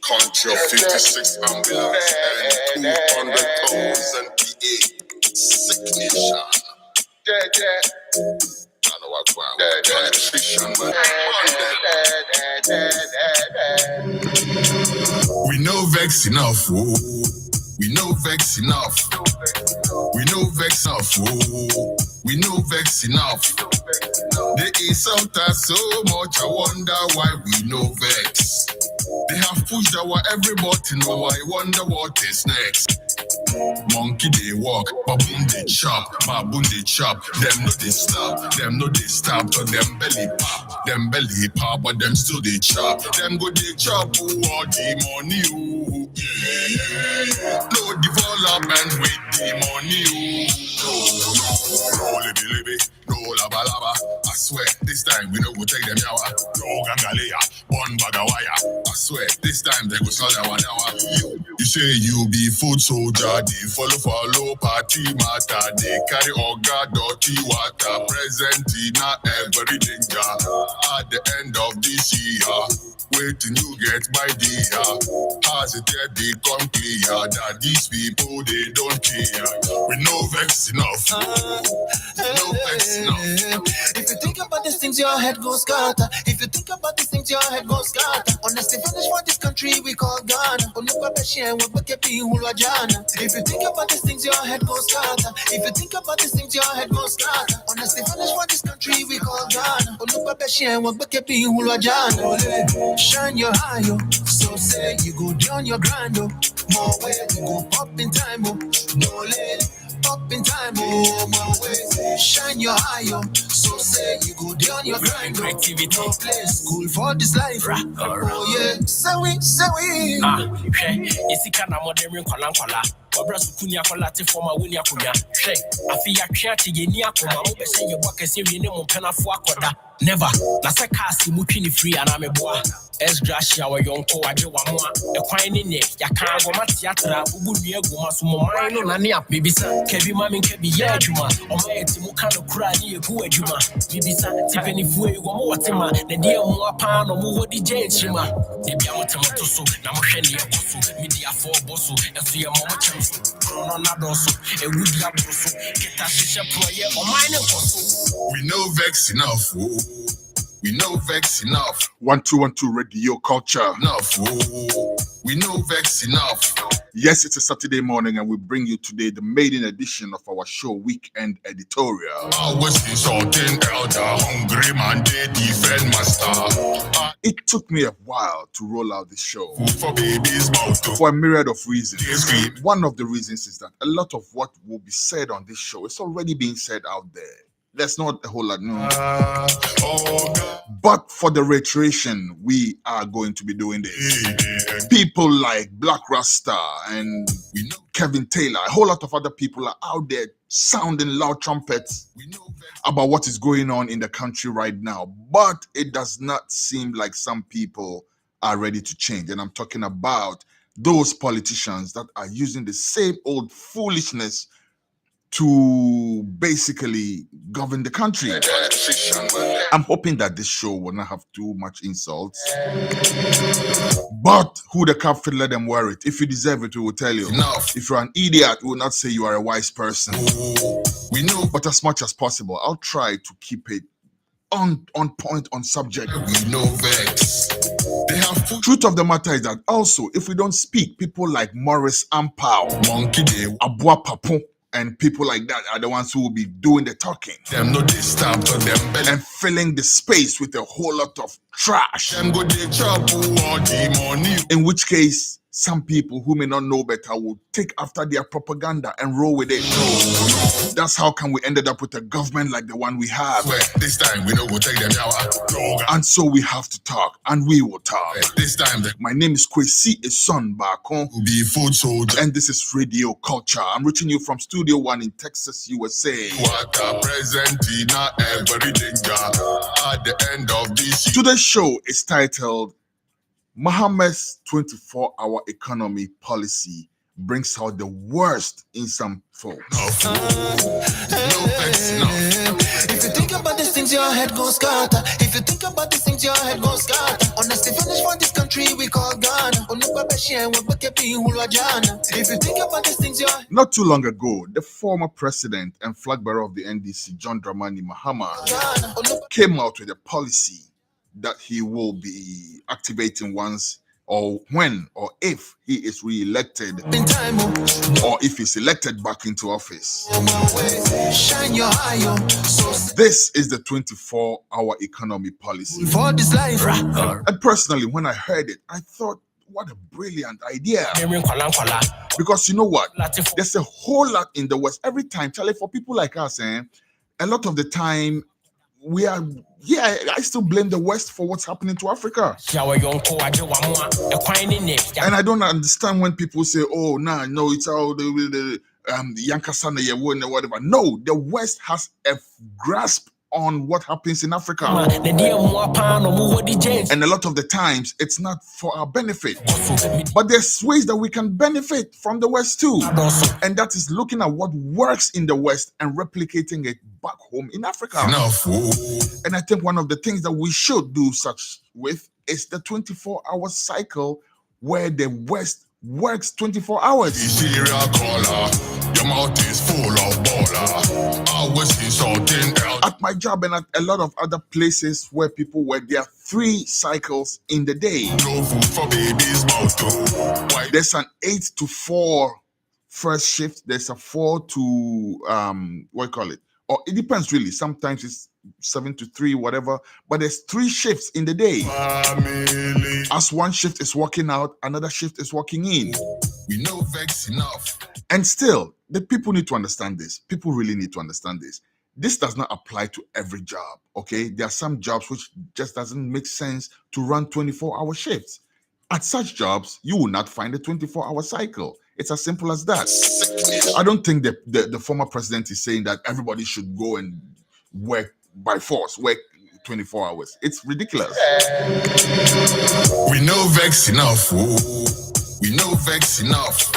Country of 56 ambulance and 200,000 PA. Sick nation. I know what politician, man. We know vex enough, oh. We know vex enough. We know vex enough, oh. We know vex enough. They insult us so much, I wonder why we know vex. They have pushed our every button, now I wonder what is next. Monkey they walk, baboon they chop, baboon they chop. Them no they stop, them no they stop. To them belly pop, but them still they chop. Them go they chop, all the money, ooh. Yeah. No development with the money, ooh. No, libby, no laba. I swear, this time we no go take them yawa. No gangalea, one bagawaya. I swear, this time they go sell our yawa. You say you be food soldier, they follow party matter. They carry oga dirty water. Present in every danger. At the end of this year, waiting you get my dear. As it yet they come clear that these people they don't care. We know vex enough. No vex enough. If you think about these things, your head goes scatter. If you think about these things, your head goes scatter. Honestly, finish for this country we call Ghana. If you think about these things, your head goes scatter. If you think about these things, your head goes scatter. Honestly, finish for this country we call Ghana. Shine your eye, oh. So say you go down your grind, oh. More way you go up in time, oh. No let up in time, oh. More way shine your eye, oh. So say you go down your grind, oh. No place school for this life, oh yeah. Say we. Isi kana modern kola. Obra sukunya kola te forma wunya kunya. Hwe, afi ya twa te yeni akoma wo be say ye boka se wie ne mo penafo akoda. Never. Na se cast mu twini free ana meboa. Esgracia wa yonko ade wa mo a. E kwan ne ne ya kan go matiatra ubu nua goma so mo man no na ne ap bibisa. Kebi ma men kebi ya adwuma. O ma eti mu kan kura ne egu adwuma. Bibisa tipeni fu e go mo watema. Na de mu apa no mo hodi jenchima. E bia mo temoto so na mo hwe ne ekoso. Media for bosso. Esu ye mo chem so. Chrono na doso. E wudi abroso. Keta shisha proye o mine koso. We know vex enough, oh. We know vex enough. 1212 Radio Culture. Enough, oh. We know vex enough. Yes, it's a Saturday morning and we bring you today the maiden edition of our show, Weekend Editorial. Always insulting elder, hungry man, they defend master. It took me a while to roll out this show. Food for babies, mouth for a myriad of reasons. One of the reasons is that a lot of what will be said on this show is already being said out there. There's not a whole lot new. But for the reiteration, we are going to be doing this. People like Black Rasta and we know Kevin Taylor, a whole lot of other people are out there sounding loud trumpets about what is going on in the country right now. But it does not seem like some people are ready to change. And I'm talking about those politicians that are using the same old foolishness to basically govern the country. I'm hoping that this show will not have too much insults. But who the cap fit, let them wear it. If you deserve it, we will tell you. Enough. If you're an idiot, we will not say you are a wise person. We know, but as much as possible, I'll try to keep it on point, on subject. We know vex. Truth of the matter is that also, if we don't speak, people like Morris Ampao, Monkey Day, Abua Papu, and people like that are the ones who will be doing the talking. Them no disturb to them and filling the space with a whole lot of trash. Them go they chop all the money. In which case, some people who may not know better will take after their propaganda and roll with it. No. That's how come we ended up with a government like the one we have. Well, this time we don't go take them yawa. And so we have to talk, and we will talk. Well, this time, my name is Kwesi Eson Bakon. Be food soldier. And this is Radio Culture. I'm reaching you from Studio 1 in Texas, USA. What a present in every danger at the end of this. Today's show is titled Mahama's 24-hour economy policy brings out the worst in some folks. If you think about these things, your head goes scatter. If you think about If you think about these things, you're Not too long ago, the former president and flag bearer of the NDC, John Mahama, came out with a policy that he will be activating once or when or if he is re-elected or if he's elected back into office. shine your eye on. So This is the 24-hour economy policy. for this life, And personally, when I heard it, I thought, what a brilliant idea. Because you know what? There's a whole lot in the West. Every time, Charlie, for people like us, a lot of the time, we are, I still blame the West for what's happening to Africa. And I don't understand when people say, oh, no, it's all the Yankasana, whatever. No, the West has a grasp on what happens in Africa. And a lot of the times, it's not for our benefit. But there's ways that we can benefit from the West too. And that is looking at what works in the West and replicating it back home in Africa. And I think one of the things that we should do such with is the 24-hour cycle where the West works 24 hours. Your mouth is full of baller. Always insulting else. At my job and at a lot of other places where people work, there are 3 cycles in the day. No food for baby's mouth too. Why? There's an 8 to 4 first shift. There's a 4 to or it depends really. Sometimes it's 7 to 3, whatever. But there's 3 shifts in the day. Family. As one shift is working out, another shift is working in. We know vex enough. And still, the people need to understand this. People really need to understand this. This does not apply to every job, okay? There are some jobs which just doesn't make sense to run 24-hour shifts. At such jobs, you will not find a 24-hour cycle. It's as simple as that. I don't think the former president is saying that everybody should go and work by force, work 24 hours. It's ridiculous. We know vex enough. Oh. We know vex enough.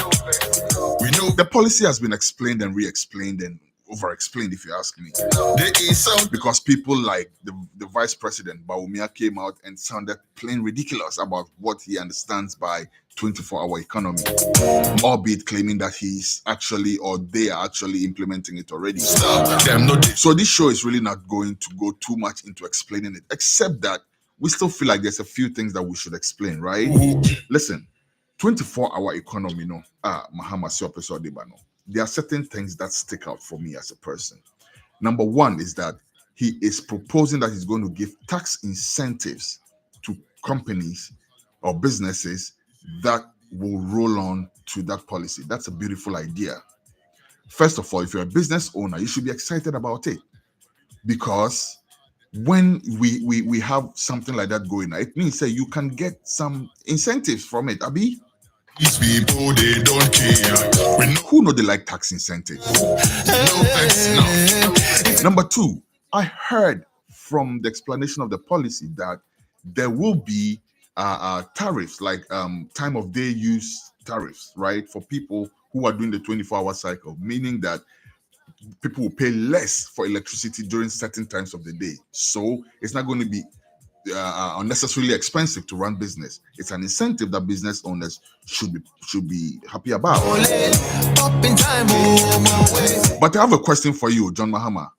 We know The policy has been explained and re-explained and over-explained, if you ask me. there is some. Because people like the vice president, Bawumia, came out and sounded plain ridiculous about what he understands by 24-hour economy, albeit claiming that he's actually, or they are actually implementing it already. Stop them. No, So this show is really not going to go too much into explaining it, except that we still feel like there's a few things that we should explain, right? Listen, 24-hour economy, Mahama Siopeso Adebano. There are certain things that stick out for me as a person. Number one is that he is proposing that he's going to give tax incentives to companies or businesses that will roll on to that policy. That's a beautiful idea. First of all, if you're a business owner, you should be excited about it, because when we have something like that going on, it means that you can get some incentives from it, Abi. these people, they don't care. We Who know they like tax incentives? know vex enough. Number two, I heard from the explanation of the policy that there will be tariffs, like time of day use tariffs, right, for people who are doing the 24-hour cycle, meaning that people will pay less for electricity during certain times of the day. So it's not going to be unnecessarily expensive to run business. It's an incentive that business owners should be happy about. Up in time, oh, my way. But I have a question for you, John Mahama.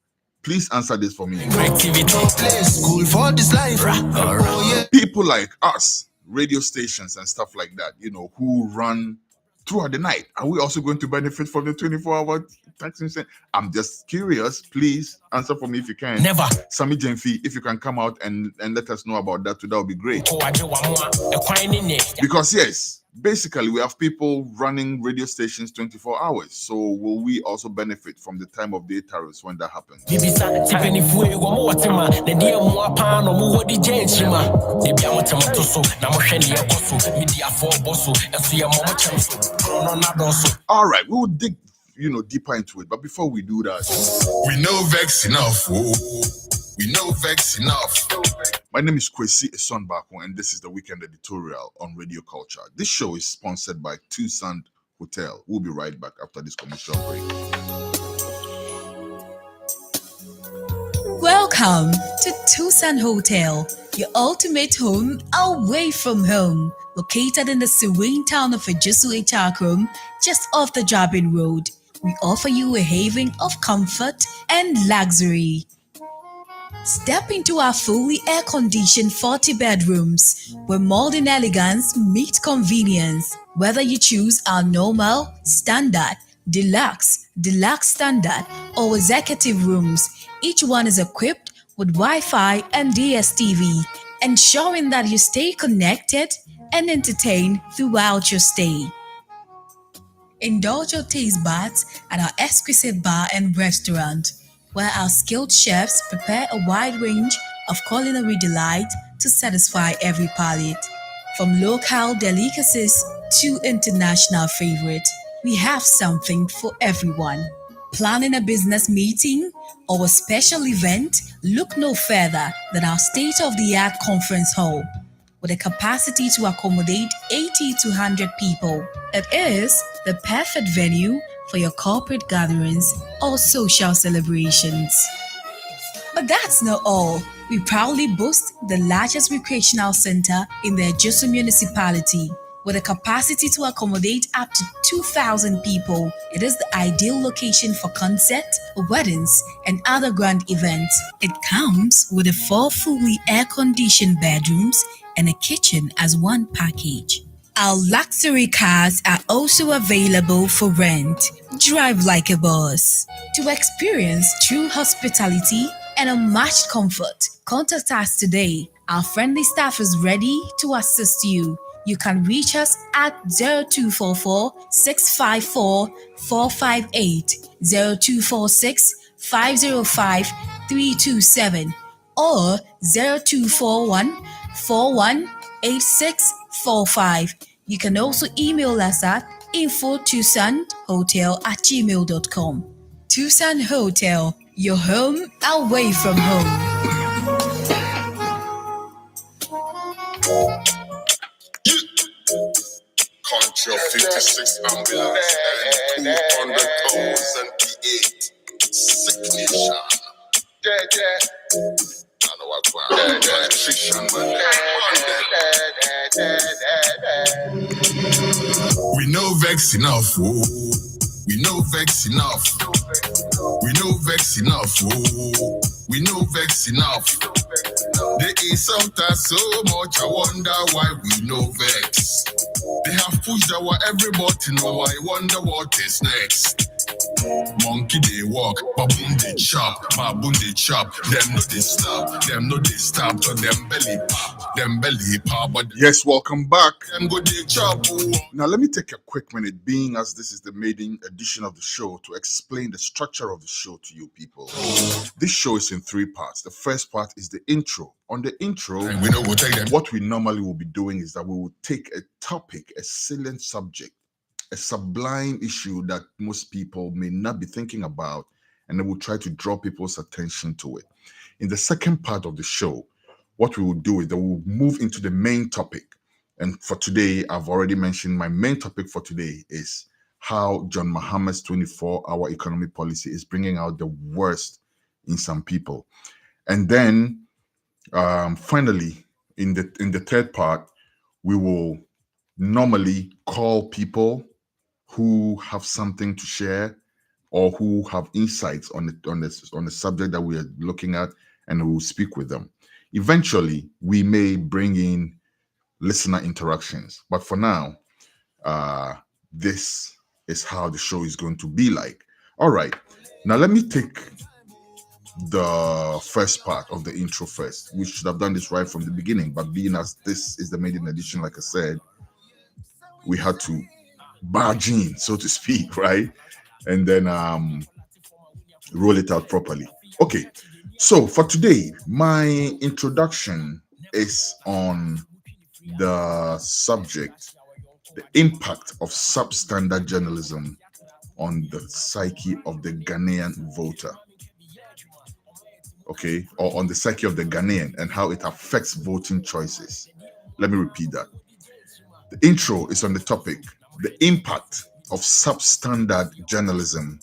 Please answer this for me. Activity. No place, school for this life. Oh, yeah. People like us, radio stations and stuff like that, who run throughout the night, are we also going to benefit from the 24-hour tax incentive? I'm just curious. Please answer for me if you can. Never. Sami Jenfi, if you can come out and let us know about that too, that would be great. Because yes, basically we have people running radio stations 24 hours. So will we also benefit from the time of day tariffs when that happens? All right, we will dig deeper into it. But before we do that, We know vex enough. Oh. We know vex enough. my name is Kwesi Esonbako, and this is the Weekend Editorial on Radio Culture. This show is sponsored by Tucson Hotel. We'll be right back after this commercial break. Welcome to Tucson Hotel, your ultimate home away from home. Located in the serene town of Ejisu Echakrum, just off the Jabin Road, we offer you a haven of comfort and luxury. Step into our fully air-conditioned 40 bedrooms where modern elegance meets convenience. Whether you choose our normal, standard, deluxe standard, or executive rooms, each one is equipped with Wi-Fi and DSTV, ensuring that you stay connected and entertained throughout your stay. Indulge your taste buds at our exquisite bar and restaurant, where our skilled chefs prepare a wide range of culinary delight to satisfy every palate. From local delicacies to international favorites, we have something for everyone. Planning a business meeting or a special event? Look no further than our state-of-the-art conference hall with a capacity to accommodate 80 to 100 people. It is the perfect venue for your corporate gatherings or social celebrations. But that's not all. We proudly boast the largest recreational center in the Ejisu municipality. With a capacity to accommodate up to 2,000 people, it is the ideal location for concerts, weddings, and other grand events. It comes with 4 fully air-conditioned bedrooms and a kitchen as one package. Our luxury cars are also available for rent. Drive like a boss. To experience true hospitality and unmatched comfort, contact us today. Our friendly staff is ready to assist you. You can reach us at 0244 654 458, 0246 505 327, or 0241 418645. You can also email us at info@tucsonhotel@gmail.com. Tucson Hotel, your home away from home. Contra 56 ambulance and 200,008 signation. I know what we know vex enough, oh. We know vex enough. We know vex enough, oh. We know vex enough. They insult us so much, I wonder why we know vex. They have pushed our every button, now I wonder what is next. Monkey they walk, baboon they chop, baboon they chop. Them no they stop, so them belly pop, but yes, welcome back. Them go they chop. Now let me take a quick minute, being as this is the maiden edition of the show, to explain the structure of the show to you people. This show is in 3 parts. The first part is the intro. On the intro, what we normally will be doing is that we will take a topic, a salient subject, a sublime issue that most people may not be thinking about, and then we'll try to draw people's attention to it. In the second part of the show, what we will do is that we'll move into the main topic. And for today, I've already mentioned my main topic for today is how John Mahama's 24-hour economic policy is bringing out the worst in some people. And then finally, in the third part, we will normally call people who have something to share or who have insights on the subject that we are looking at, and we will speak with them. Eventually, we may bring in listener interactions, but for now, this is how the show is going to be like. All right, now let me take the first part of the intro first. We should have done this right from the beginning, but being as this is the maiden edition, like I said, we had to barge in, so to speak, right? And then roll it out properly. Okay, so for today, my introduction is on the subject, the impact of substandard journalism on the psyche of the Ghanaian voter. Okay, or on the psyche of the Ghanaian and how it affects voting choices. Let me repeat that. The intro is on the topic, the impact of substandard journalism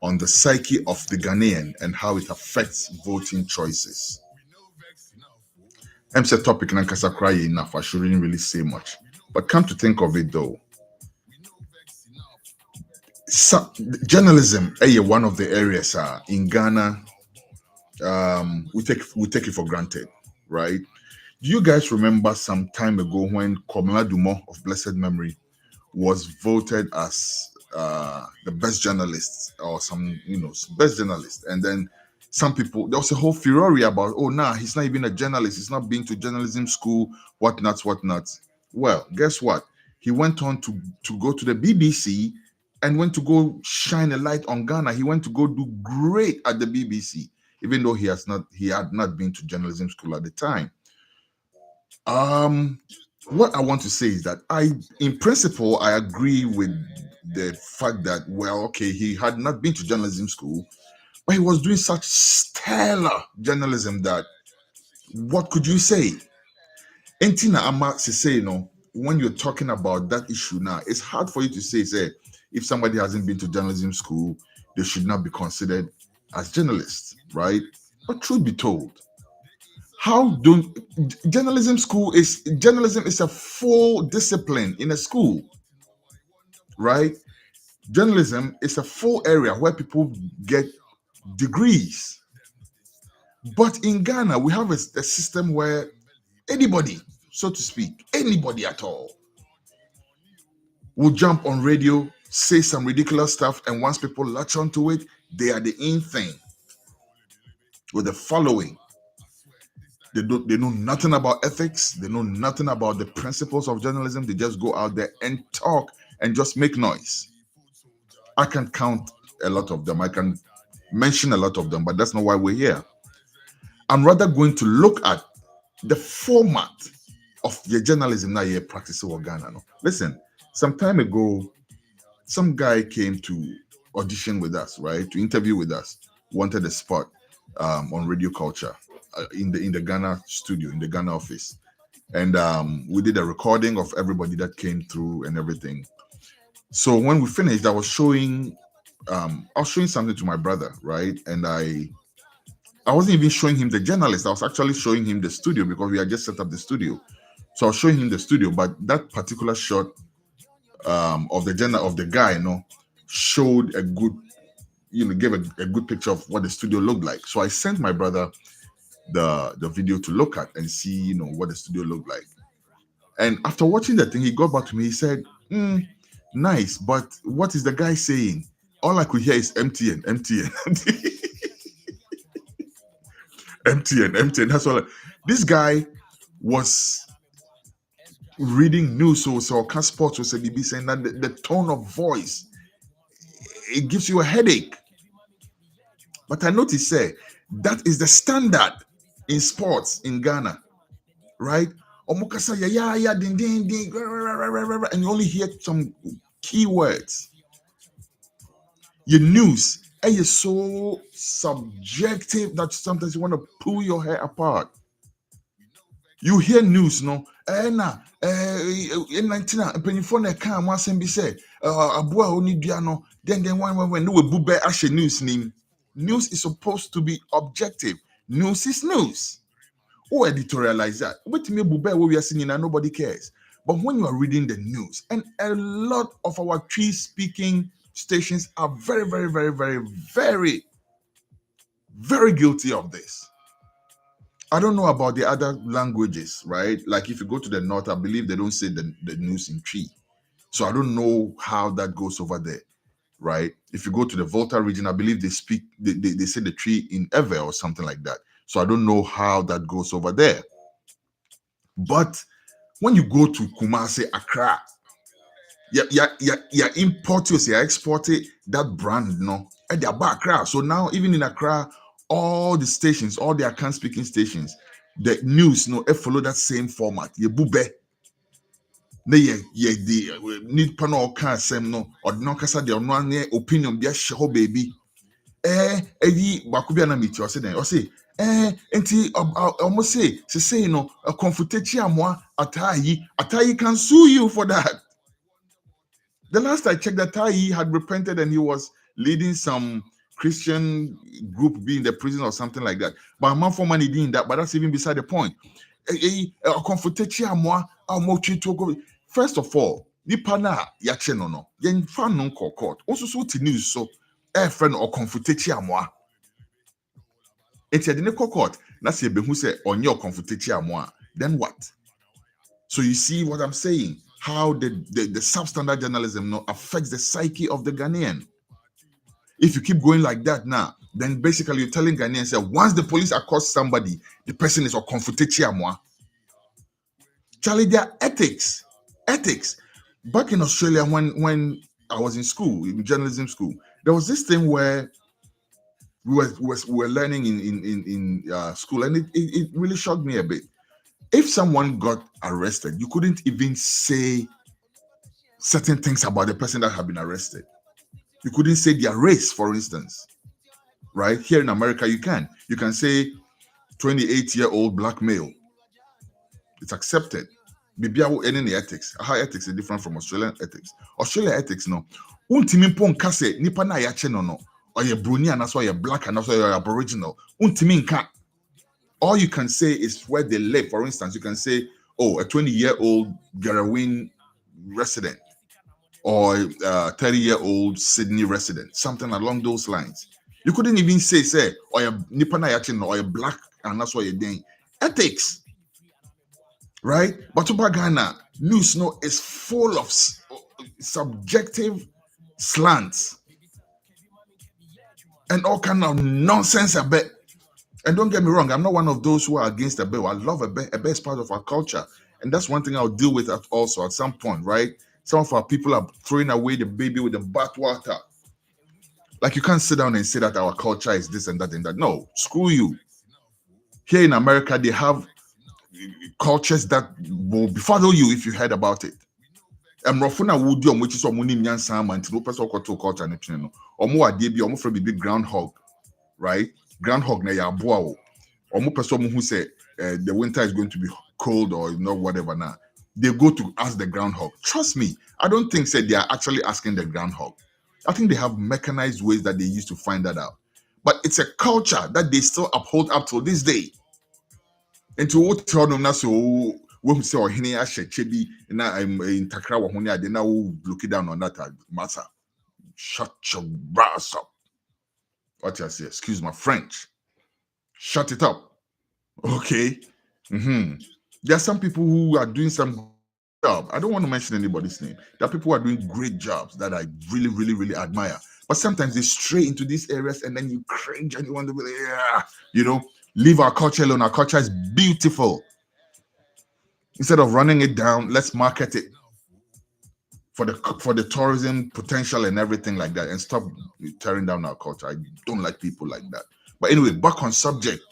on the psyche of the Ghanaian and how it affects voting choices. I'm saying topic and enough. I shouldn't really say much. But come to think of it, though, journalism, one of the areas in Ghana, we take it for granted, right? Do you guys remember some time ago when Komla Dumont of blessed memory was voted as the best journalist, or best journalist, and then some people, there was a whole furore about, oh, nah, he's not even a journalist, he's not been to journalism school, whatnot. Well, guess what? He went on to go to the BBC and went to go shine a light on Ghana. He went to go do great at the BBC, even though he had not been to journalism school at the time. What I want to say is that in principle, I agree with the fact that, well, okay, he had not been to journalism school, but he was doing such stellar journalism that, what could you say? Entina Ama say, when you're talking about that issue now, it's hard for you to say, if somebody hasn't been to journalism school, they should not be considered as journalists, right? But truth be told, journalism is a full discipline in a school, right? Journalism is a full area where people get degrees. But in Ghana, we have a system where anybody, so to speak, anybody at all, will jump on radio, say some ridiculous stuff, and once people latch onto it, they are the in thing with the following. They know nothing about ethics. They know nothing about the principles of journalism. They just go out there and talk and just make noise. I can count a lot of them. I can mention a lot of them, but that's not why we're here. I'm rather going to look at the format of the journalism that you're practicing in Ghana. No? Listen, some time ago, some guy came to audition with us, right? To interview with us, wanted a spot on Radio Culture. In the Ghana studio, in the Ghana office, and we did a recording of everybody that came through and everything. So when we finished, I was showing something to my brother, right? And I wasn't even showing him the journalist. I was actually showing him the studio, because we had just set up the studio. So I was showing him the studio, but that particular shot of the guy, showed a good, gave a good picture of what the studio looked like. So I sent my brother the video to look at and see, what the studio looked like. And after watching the thing, he got back to me. He said, nice, but what is the guy saying? All I could hear is MTN. MTN. That's all. This guy was reading news, so sports was a BB saying that the tone of voice, it gives you a headache. But I noticed, that is the standard in sports in Ghana, right? Omukasa ya ding ding ding, and you only hear some keywords. Your news is so subjective that sometimes you want to pull your hair apart. You hear news, in 19 penifone ka amasen bi say aboa oni dua no then when no we bube ashe news nim. News is supposed to be objective. News is news. Or editorialize that. We are seeing and nobody cares. But when you are reading the news, and a lot of our tree speaking stations are very, very, very, very, very, very guilty of this. I don't know about the other languages, right? Like if you go to the north, I believe they don't say the news in tree. So I don't know how that goes over there, right? If you go to the Volta region, I believe they say the tree in Ewe or something like that. So I don't know how that goes over there. But when you go to Kumasi, Accra, you import it, you export it, that brand, and they're back Accra. So now, even in Accra, all the stations, all the account speaking stations, the news, they follow that same format. You bube. The need panel can say no, or no kasa the one opinion be a show baby. Bakubia na meet you say enti almost say a confutachi amwa Atayi can sue you for that. The last I checked, that Atayi had repented and he was leading some Christian group being in the prison or something like that. But I'm not for money doing that, but that's even beside the point. First of all, nipa na yache no yen fa no court. Also so ti news so friend or confutachi amwa. Eti ade ne court na se be hu se onye or confutachi amwa. Then what? So you see what I'm saying? How the substandard journalism affects the psyche of the Ghanaian. If you keep going like that now, then basically you're telling Ghanaians that once the police accost somebody, the person is a confutachi amwa. Charlie, their ethics. Back in Australia, when I was in school, in journalism school, there was this thing where we were learning in school, and it really shocked me a bit. If someone got arrested, you couldn't even say certain things about the person that had been arrested. You couldn't say their race, for instance. Right? Here in America, you can. You can say 28-year-old black male. It's accepted. Any ethics. How ethics is different from Australian ethics. Australian ethics, no. Untimi mpo nka se nipa na yache no. Or you're Bruni and that's why you're black and that's why you're Aboriginal. Untimi nka. All you can say is where they live. For instance, you can say, oh, a 20-year-old Garawin resident or a 30-year-old Sydney resident, something along those lines. You couldn't even say, or you're nipa na yache no, or you're black and that's why you're doing. Ethics. Right? But Tuba Ghana, news is full of subjective slants and all kind of nonsense a bit. And don't get me wrong, I'm not one of those who are against a bit. I love a bit. A bit is part of our culture. And that's one thing I'll deal with also at some point, right? Some of our people are throwing away the baby with the bathwater. Like you can't sit down and say that our culture is this and that and that. No, screw you. Here in America, they have cultures that will befuddle you if you heard about it. Rofuna wudi omo chi so mo nim nyansa man ti no person to culture ne twene no. Omo ade bi omo fra bi groundhog, right? Groundhog na ya aboa wo. Omo person who say the winter is going to be cold or whatever now. They go to ask the groundhog. Trust me, I don't think they are actually asking the groundhog. I think they have mechanized ways that they use to find that out. But it's a culture that they still uphold up to this day. And to what tell them so when we say oh hini ashe chebi na I'm in takra wa honi ade na we look it down on that matter. Shut your brass up. What I say? Excuse my French. Shut it up. Okay. There are some people who are doing some job. I don't want to mention anybody's name. There are people who are doing great jobs that I really, really, really admire. But sometimes they stray into these areas and then you cringe and you want to be like, yeah, leave our culture alone. Our culture is beautiful. Instead of running it down, let's market it for the tourism potential and everything like that, and stop tearing down our culture. I don't like people like that. But anyway, back on subject.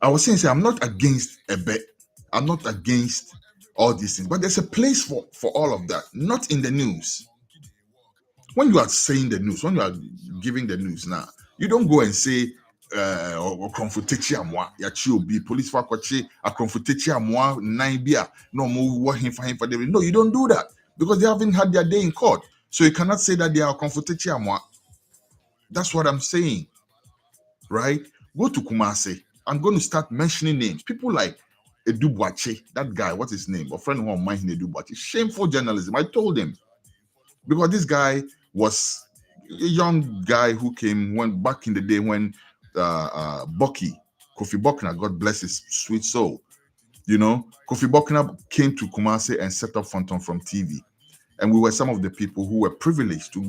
I was saying, I'm not against a bet. I'm not against all these things, but there's a place for all of that. Not in the news. When you are saying the news, when you are giving the news now, you don't go and say confrontechi amwa ya chi obi police fa kwachi a confrontechi amwa nine bia no mo what him for them. No, you don't do that because they haven't had their day in court. So you cannot say that they are confrontechi amwa. That's what I'm saying. Right? Go to Kumasi. I'm going to start mentioning names. People like Edu Boache, that guy, what's his name? A friend of mine, Edu Boache. Shameful journalism. I told him. Because this guy was a young guy who went back in the day when Kofi Bokna, God bless his sweet soul. Kofi Bokna came to Kumasi and set up Phantom from TV. And we were some of the people who were privileged to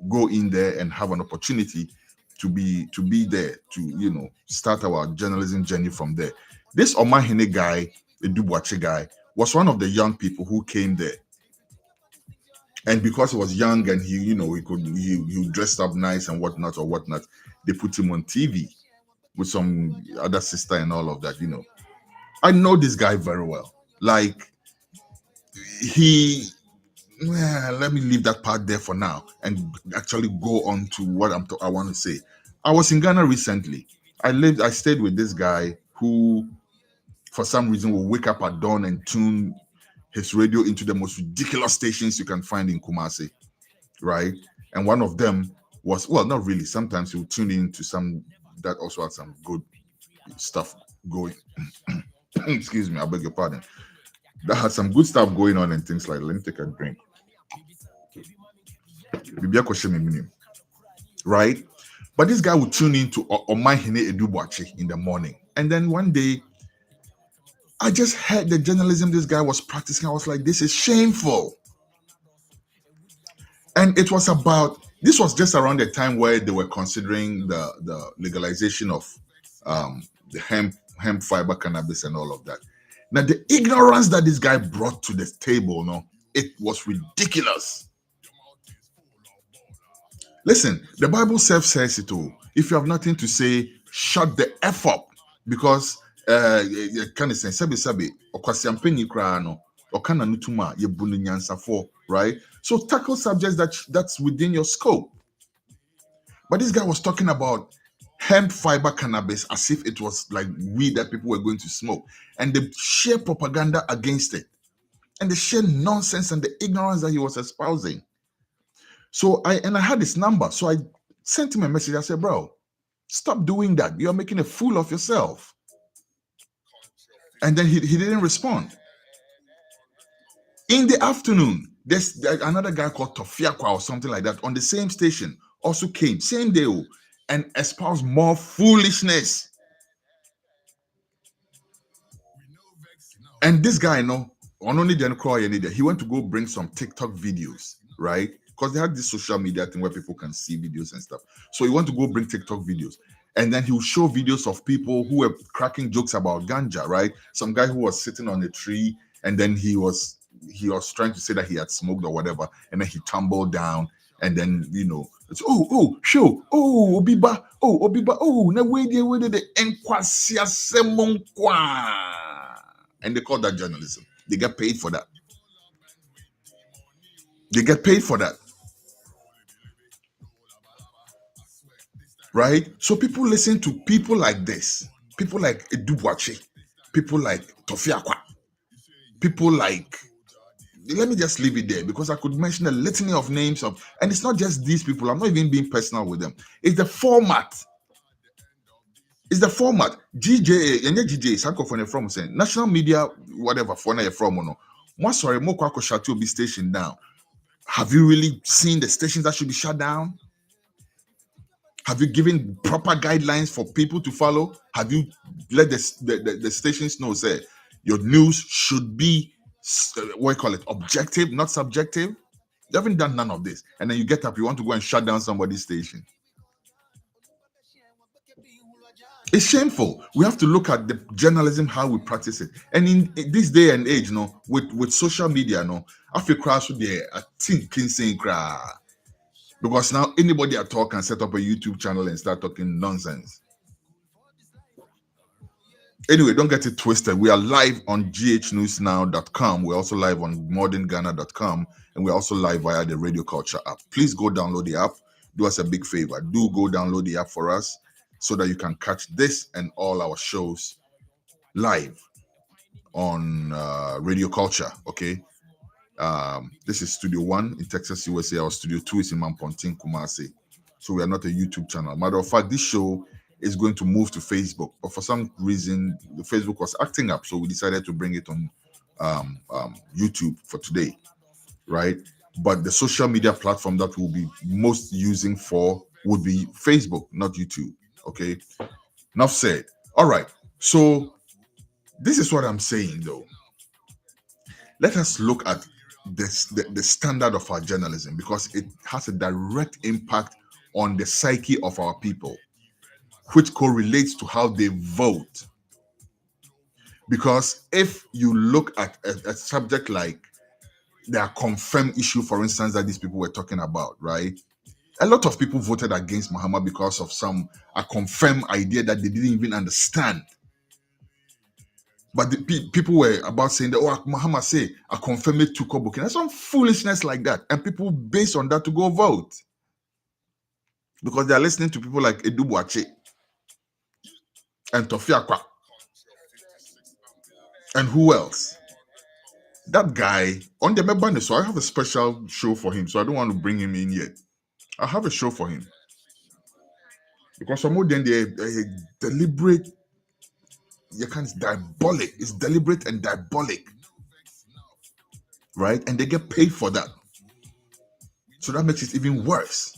go in there and have an opportunity to be there to start our journalism journey from there. This Omahine guy, the Dubuache guy, was one of the young people who came there. And because he was young and he dressed up nice and whatnot, they put him on TV with some other sister and all of that, I know this guy very well. Like let me leave that part there for now and actually go on to what I want to say. I was in Ghana recently. I stayed with this guy who, for some reason, will wake up at dawn and tune his radio into the most ridiculous stations you can find in Kumasi, right? And one of them was, well, not really. Sometimes he'll tune into some that also had some good stuff going. Excuse me, I beg your pardon. that had some good stuff going on and things like that. Let me take a drink. Right? But this guy would tune in to Omahine Edubuachi in the morning. And then one day, I just heard the journalism this guy was practicing. I was like, this is shameful. And it was this was just around the time where they were considering the legalization of the hemp fiber cannabis and all of that. Now, the ignorance that this guy brought to the table, no, it was ridiculous. Listen, the Bible says it all. If you have nothing to say, shut the F up. Because kind of saying sabi okwasiampeni kra no okana nutuma ye bunu nyansa for, right? So tackle subjects that's within your scope. But this guy was talking about hemp fiber cannabis as if it was like weed that people were going to smoke, and the sheer propaganda against it, and the sheer nonsense and the ignorance that he was espousing. So I had his number, so I sent him a message. I said, bro, stop doing that. You're making a fool of yourself. And then he didn't respond. In the afternoon, there's another guy called Tofiakwa or something like that on the same station, also came, same day, and espoused more foolishness. And this guy, only then he went to go bring some TikTok videos, right? Because they had this social media thing where people can see videos and stuff. So he went to go bring TikTok videos. And then he would show videos of people who were cracking jokes about ganja, right? Some guy who was sitting on a tree, and then he was trying to say that he had smoked or whatever, and then he tumbled down, and then it's Obiba, na where the enkwasia semonkwa. And they call that journalism. They get paid for that. They get paid for that. Right? So people listen to people like this, people like Edubuachi, people like Tofiakwa, people like, let me just leave it there because I could mention a litany of names and it's not just these people. I'm not even being personal with them. It's the format. It's the format. GJ, and GJ, Sanko from saying national media, whatever, for you're from, no. Sorry, Mokwako Shatu be stationed down. Have you really seen the stations that should be shut down? Have you given proper guidelines for people to follow? Have you let the stations know, say, your news should be, objective, not subjective? You haven't done none of this. And then you get up, you want to go and shut down somebody's station. It's shameful. We have to look at the journalism, how we practice it. And in this day and age, with social media, I feel crash there. I think saying cry. Because now anybody at all can set up a YouTube channel and start talking nonsense. Anyway, don't get it twisted. We are live on ghnewsnow.com. We're also live on modernghana.com. And we're also live via the Radio Culture app. Please go download the app. Do us a big favor. Do go download the app for us so that you can catch this and all our shows live on Radio Culture, okay? This is Studio 1 in Texas, USA. Our Studio 2 is in Mamponting, Kumasi. So we are not a YouTube channel. Matter of fact, this show is going to move to Facebook. But for some reason, the Facebook was acting up. So we decided to bring it on YouTube for today, right? But the social media platform that we'll be most using would be Facebook, not YouTube, okay? Enough said. All right. So this is what I'm saying, though. Let us look at the standard of our journalism because it has a direct impact on the psyche of our people, which correlates to how they vote. Because if you look at a subject like the confirmed issue, for instance, that these people were talking about, right? A lot of people voted against Mahama because of a confirmed idea that they didn't even understand. But the people were about saying that, Mahama say, I confirm it to Kobuki. That's some foolishness like that. And people based on that to go vote. Because they're listening to people like Edubuachi and Tofiakwa. And who else? That guy, on the Mebane, so I have a special show for him. So I don't want to bring him in yet. I have a show for him. Because some of them, they're deliberate. You can't, it's diabolic. It's deliberate and diabolic. right? And they get paid for that. So that makes it even worse.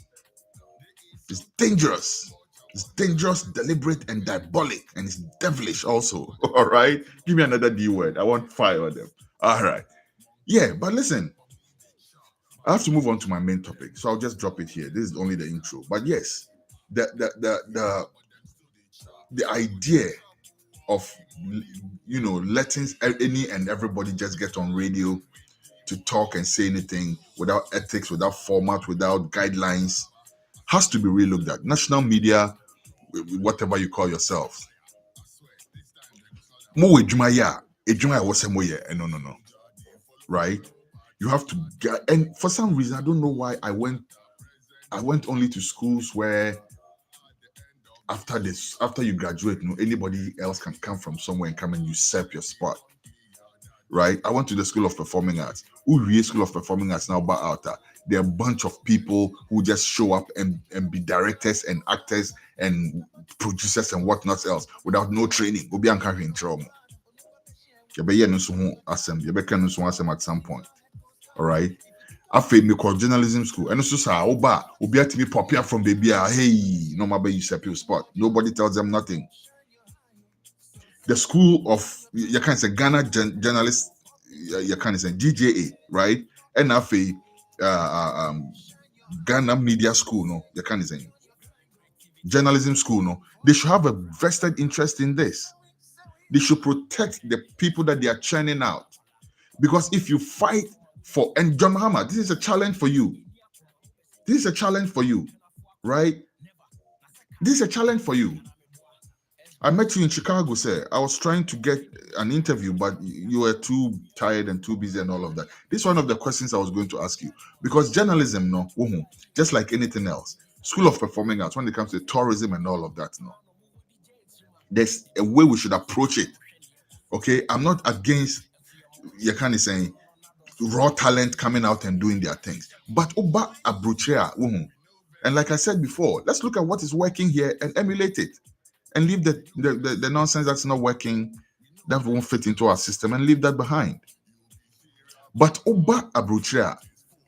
It's dangerous. It's dangerous, deliberate, and diabolic, and it's devilish also. All right? Give me another D word. I want fire on them. All right. Yeah, but listen, I have to move on to my main topic, so I'll just drop it here. This is only the intro. But yes, the idea of letting any and everybody just get on radio to talk and say anything without ethics, without format, without guidelines has to be relooked at. National media, whatever you call yourself. No. Right? You have to get, and for some reason, I don't know why I went only to schools where after you graduate, anybody else can come from somewhere and come and usurp your spot. Right? I went to the School of Performing Arts. School of Performing Arts now but out there. There are a bunch of people who just show up and be directors and actors and producers and whatnot else without no training. Obi anka in trauma. At some point. All right. I failed me called journalism school. And also say, Obi at me pop from baby. Hey, no matter you set your spot. Nobody tells them nothing. The school of you can say Ghana journalist, you can say GJA, right? And Ghana media school, no, you can say journalism school, no. They should have a vested interest in this. They should protect the people that they are churning out, because if you fight for, and John Mahama, this is a challenge for you. This is a challenge for you, right? This is a challenge for you. I met you in Chicago, sir. I was trying to get an interview, but you were too tired and too busy and all of that. This is one of the questions I was going to ask you, because journalism, no, just like anything else, School of Performing Arts, when it comes to tourism and all of that, no, there's a way we should approach it. Okay, I'm not against, you can't say, raw talent coming out and doing their things, but Oba Abruchea, and like I said before, let's look at what is working here and emulate it. And leave the nonsense that's not working, that won't fit into our system, and leave that behind. But Oba Abruchia,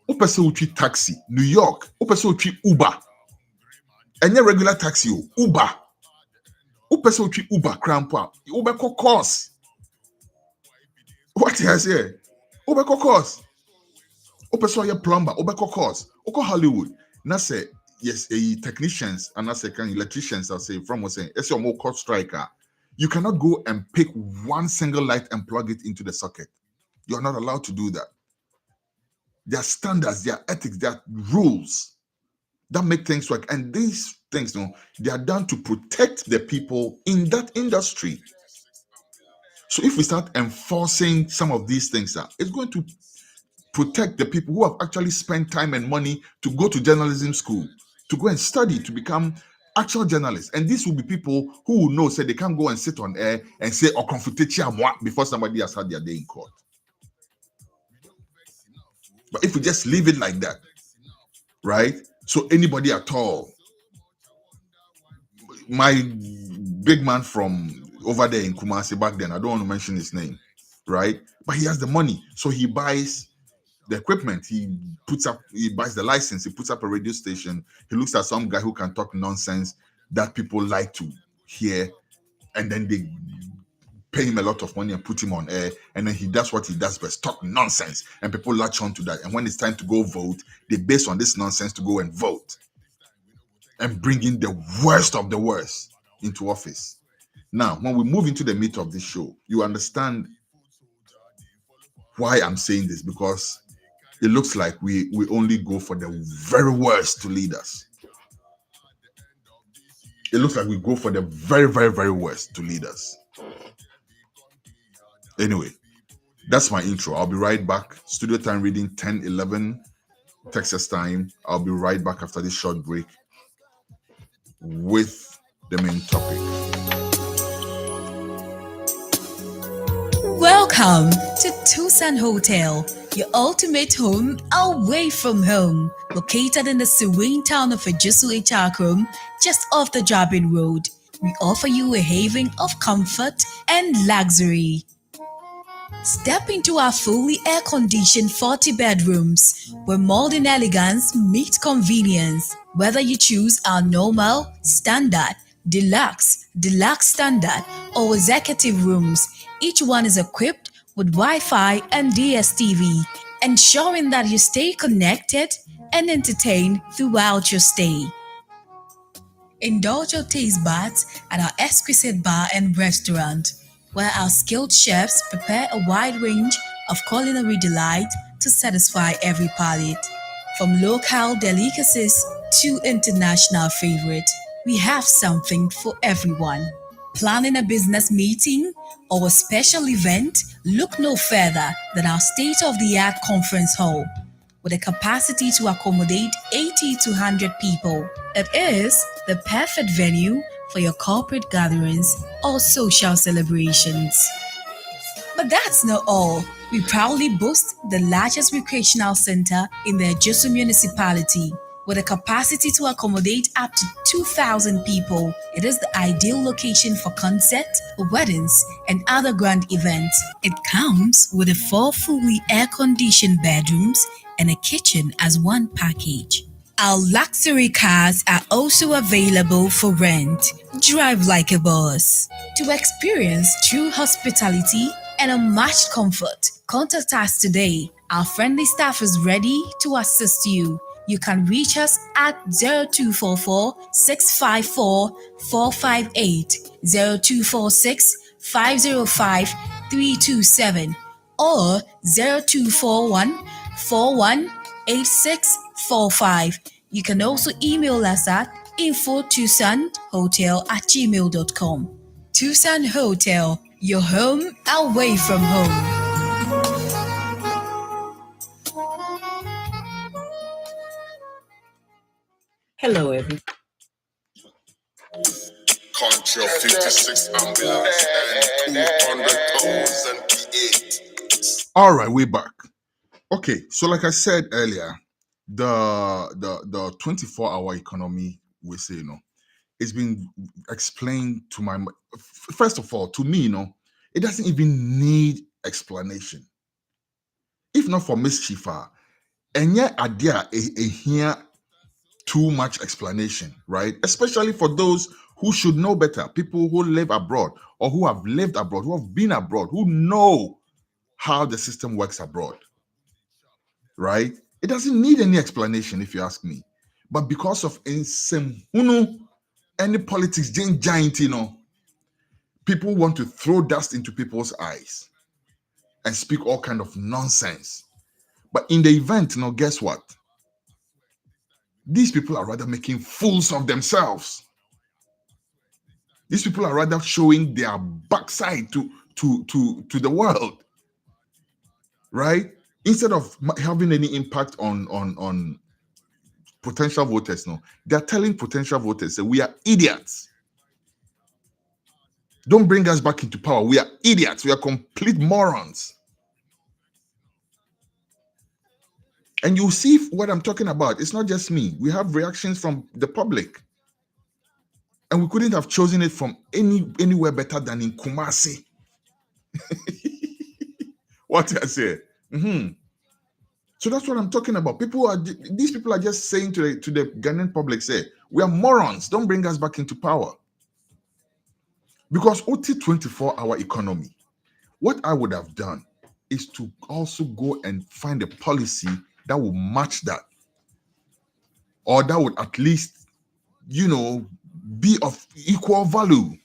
Opese uchi taxi, New York, Opese uchi Uber. And your regular taxi, Uber. Opese uchi Uber, crampa. Uber course. What has here? Uber course. Opese your plumber, Uber course. Oko Hollywood. Na say, yes, technicians and as electricians, I'll say, from was saying, it's your more court striker. You cannot go and pick one single light and plug it into the socket. You're not allowed to do that. There are standards, there are ethics, there are rules that make things work. And these things, they are done to protect the people in that industry. So if we start enforcing some of these things, it's going to protect the people who have actually spent time and money to go to journalism school, to go and study, to become actual journalists. And these will be people who will know, say they can't go and sit on air and say, or before somebody has had their day in court. But if we just leave it like that, right? So anybody at all, my big man from over there in Kumasi back then, I don't want to mention his name, right? But he has the money. So he buys the equipment, he buys the license, he puts up a radio station, he looks at some guy who can talk nonsense that people like to hear, and then they pay him a lot of money and put him on air, and then he does what he does best, talk nonsense, and people latch on to that. And when it's time to go vote, they base on this nonsense to go and vote and bring in the worst of the worst into office. Now, when we move into the meat of this show, you understand why I'm saying this, because it looks like we only go for the very worst to lead us. It looks like we go for the very, very, very worst to lead us. Anyway, that's my intro. I'll be right back. Studio time reading 10:11 Texas time. I'll be right back after this short break with the main topic. Welcome to Tucson Hotel, your ultimate home away from home. Located in the serene town of Ejisu Echakrom, just off the Jabin Road, we offer you a haven of comfort and luxury. Step into our fully air-conditioned 40 bedrooms where modern elegance meets convenience. Whether you choose our normal, standard, deluxe standard, or executive rooms, each one is equipped with Wi-Fi and DSTV, ensuring that you stay connected and entertained throughout your stay. Indulge your taste buds at our exquisite bar and restaurant, where our skilled chefs prepare a wide range of culinary delight to satisfy every palate. From local delicacies to international favorites, we have something for everyone. Planning a business meeting or a special event? Look no further than our state of the art conference hall with a capacity to accommodate 80 to 100 people. It is the perfect venue for your corporate gatherings or social celebrations. But that's not all. We proudly boast the largest recreational center in the Ejisu municipality. With a capacity to accommodate up to 2,000 people, it is the ideal location for concerts, weddings, and other grand events. It comes with 4 fully air-conditioned bedrooms and a kitchen as one package. Our luxury cars are also available for rent. Drive like a boss. To experience true hospitality and unmatched comfort, contact us today. Our friendly staff is ready to assist you. You can reach us at 0244 654 458, 0246 505 327, or 0241 418645. You can also email us at info@tucsonhotel@gmail.com. Tucson Hotel, your home away from home. Hello, everyone. Country of 56 ambulance and 200,000 P8. All right, we're back. Okay, so like I said earlier, the 24-hour economy, we say, it's been explained to my first of all, to me, it doesn't even need explanation. If not for Miss Chifa, and yet idea here too much explanation, right? Especially for those who should know better, people who live abroad or who have lived abroad, who have been abroad, who know how the system works abroad, right? It doesn't need any explanation, if you ask me. But because of any politics giant, people want to throw dust into people's eyes and speak all kind of nonsense. But in the event, guess what? These people are rather making fools of themselves. These people are rather showing their backside to the world, right? Instead of having any impact on potential voters, they're telling potential voters that we are idiots. Don't bring us back into power. We are idiots. We are complete morons. And you see what I'm talking about. It's not just me. We have reactions from the public. And we couldn't have chosen it from anywhere better than in Kumasi. What I say? So that's what I'm talking about. These people are just saying to the Ghanaian public, say, we are morons. Don't bring us back into power. Because OT 24-hour economy, what I would have done is to also go and find a policy that will match that. Or that would at least, be of equal value.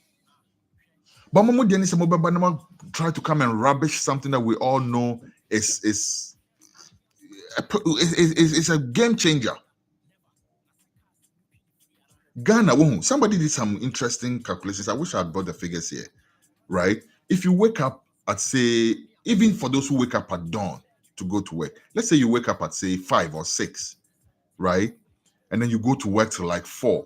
But Mamu Dennis and try to come and rubbish something that we all know is a game changer. Ghana, somebody did some interesting calculations. I wish I had brought the figures here, right? If you wake up at, say, even for those who wake up at dawn to go to work, let's say you wake up at, say, 5 or 6, right? And then you go to work till like 4,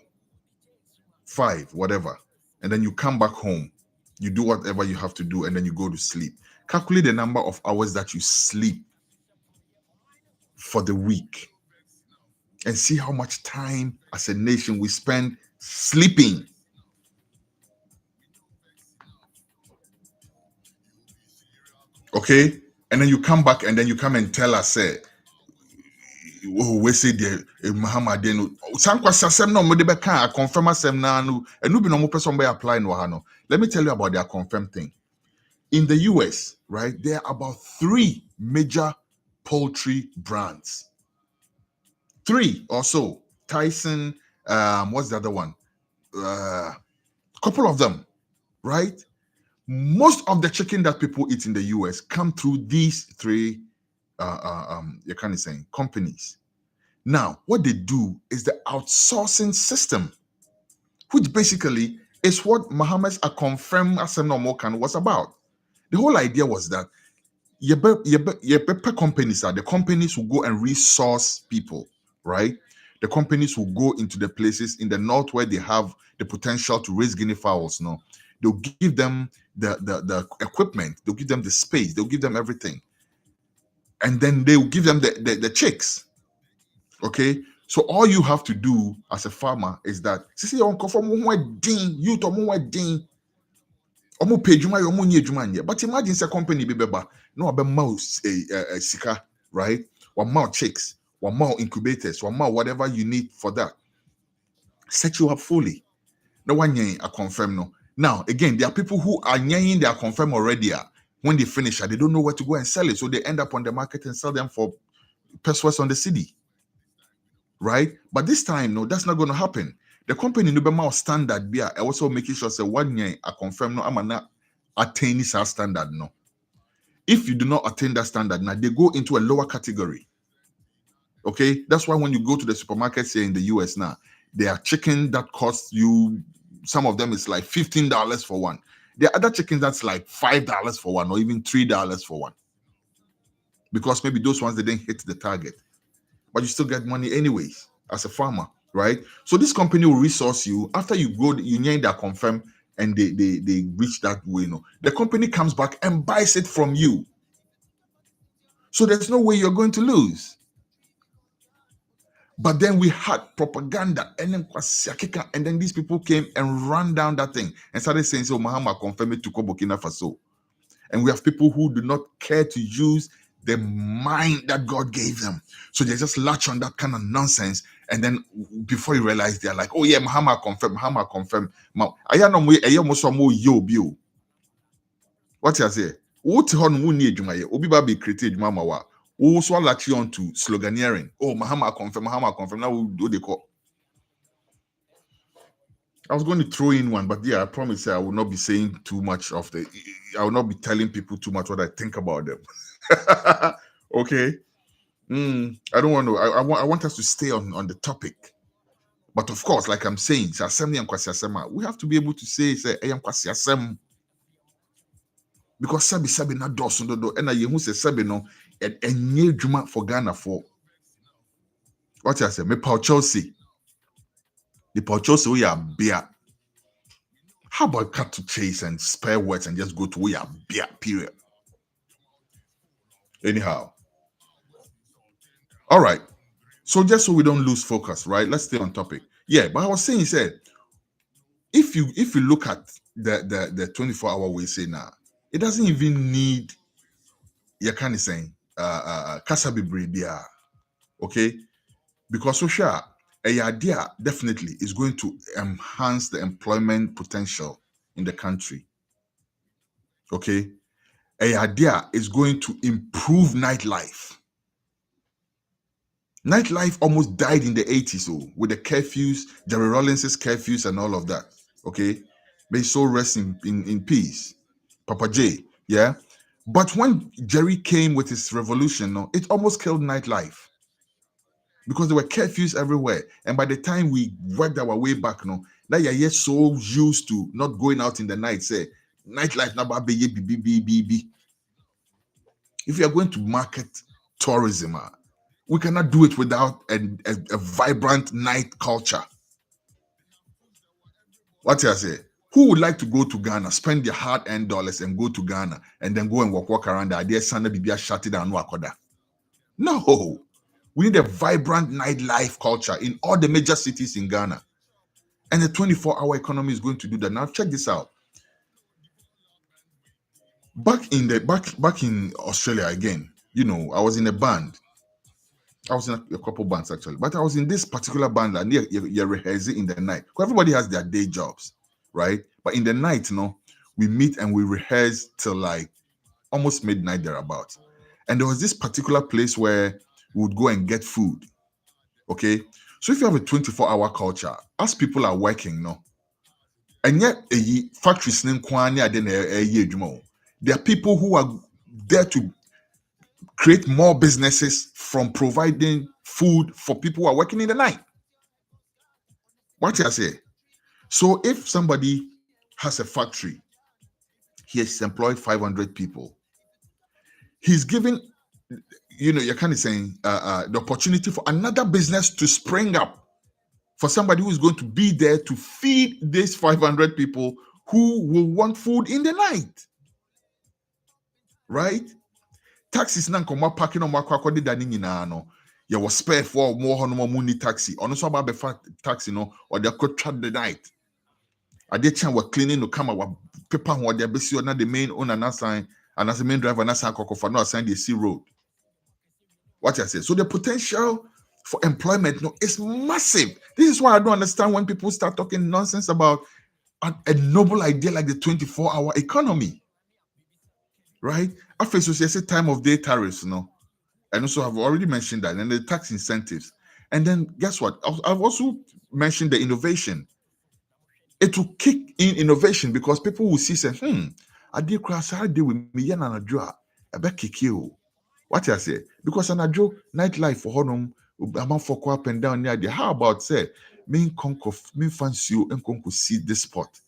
5, whatever. And then you come back home, you do whatever you have to do, and then you go to sleep. Calculate the number of hours that you sleep for the week and see how much time as a nation we spend sleeping. Okay? And then you come back and then you come and tell us, say, oh, we say the Mahama den sankwa sasem no mo de be kan confirm asem na no enu bi no mo person be apply no ha no. Let me tell you about their confirm thing. In the US, right, there are about 3 major poultry brands. 3 or so. Tyson, what's the other one? Couple of them, right? Most of the chicken that people eat in the US come through these 3 you kind of saying companies. Now, what they do is the outsourcing system, which basically is what Mahama's a confirmed Asem was about. The whole idea was that your companies are the companies who go and resource people, right? The companies who go into the places in the north where they have the potential to raise guinea fowls. No, they'll give them the equipment, they'll give them the space, they'll give them everything, and then they'll give them the chicks. Okay, so all you have to do as a farmer is that see on conform you to wedding omo pay juma yo money juma nye. But imagine say company be beba no be mouse sika, right? One more chicks, one more incubators, one more whatever you need for that. Set you up fully. No one a confirm no. Now again, there are people who are nying their confirm already. When they finish, they don't know where to go and sell it, so they end up on the market and sell them for pesos on the city. Right? But this time, no, that's not going to happen. The company no be more standard be also making sure say 1 year I confirm no I'm not attain this standard no. If you do not attain that standard, now they go into a lower category. Okay, that's why when you go to the supermarkets here in the US now, there are chicken that cost you, some of them is like $15 for one. There are other chickens that's like $5 for one or even $3 for one. Because maybe those ones they didn't hit the target. But you still get money anyways as a farmer, right? So this company will resource you after you go, you need that confirm and they reach that way. No, the company comes back and buys it from you. So there's no way you're going to lose. But then we had propaganda and then these people came and ran down that thing and started saying, so Mahama confirmed it to Burkina Faso. And we have people who do not care to use the mind that God gave them. So they just latch on that kind of nonsense. And then before you realize, they're like, oh yeah, Mahama confirmed. What you say? What Obi Babi created Mama wa. Also latch on to sloganeering. Oh, Mahama confirm. Now we do the call. I was going to throw in one, but yeah, I promise I will not be saying too much of I will not be telling people too much what I think about them. Okay. I don't want to. I want us to stay on the topic. But of course, like I'm saying, we have to be able to say because sabi na doso do and you who say sabi no and nye juma for Ghana for what I say me Paul Chelsea. The Paul Chelsea we are beer. How about cut to chase and spare words and just go to we are beer, period. Anyhow. All right. So just so we don't lose focus, right? Let's stay on topic. Yeah, but I was saying, if you look at the 24-hour we say now, it doesn't even need you kind of saying Kasabi okay? Because social a idea definitely is going to enhance the employment potential in the country. Okay, a idea is going to improve nightlife. Nightlife almost died in the 80s, with the curfews, Jerry Rawlins's curfews and all of that. Okay, may so rest in peace, Papa J. Yeah, but when Jerry came with his revolution, it almost killed nightlife because there were curfews everywhere. And by the time we worked our way back, now you're yet so used to not going out in the night. Say nightlife, now be. If you are going to market tourism, we cannot do it without a vibrant night culture. What I say? Who would like to go to Ghana, spend their hard-earned dollars and go to Ghana and then go and walk around the idea Sunday Bibia shut it down? No. We need a vibrant nightlife culture in all the major cities in Ghana. And the 24-hour economy is going to do that. Now check this out. Back in Australia again, I was in a band. I was in a couple bands actually, but I was in this particular band and you're rehearsing in the night. Because everybody has their day jobs, right? But in the night, we meet and we rehearse till like almost midnight thereabouts. And there was this particular place where we would go and get food. Okay. So if you have a 24-hour culture, as people are working, and yet factories, there are people who are there to create more businesses from providing food for people who are working in the night. What I say? So if somebody has a factory, he has employed 500 people. He's giving, you're kind of saying the opportunity for another business to spring up for somebody who is going to be there to feed these 500 people who will want food in the night. Right? Taxis na nkɔmɔ parking on akɔ akɔdeda ne nyinaa no yɛwɔ spare for more ɔmo hɔ no ɔmo ni taxi ɔno nso aba abɛfa taxi no ɔde akɔtwa the night adeɛ kyɛn wɔ cleaning no kama wɔ pepa ho ɔde abɛsi ɔna the main owner na sign and as the main driver na sign akɔkɔfa na ɔsign the sea road. What I say? So the potential for employment is massive. This is why I don't understand when people start talking nonsense about a noble idea like the 24-hour economy. Right? I face time of day tariffs, and also I've already mentioned that, and the tax incentives. And then guess what? I've also mentioned the innovation. It will kick in innovation because people will see, say, I did crash, I did with me, and I draw a back kick you. What I say? Because I draw nightlife for Honum, I'm for up and down near there. How about say, me fancy you and conquer see this spot?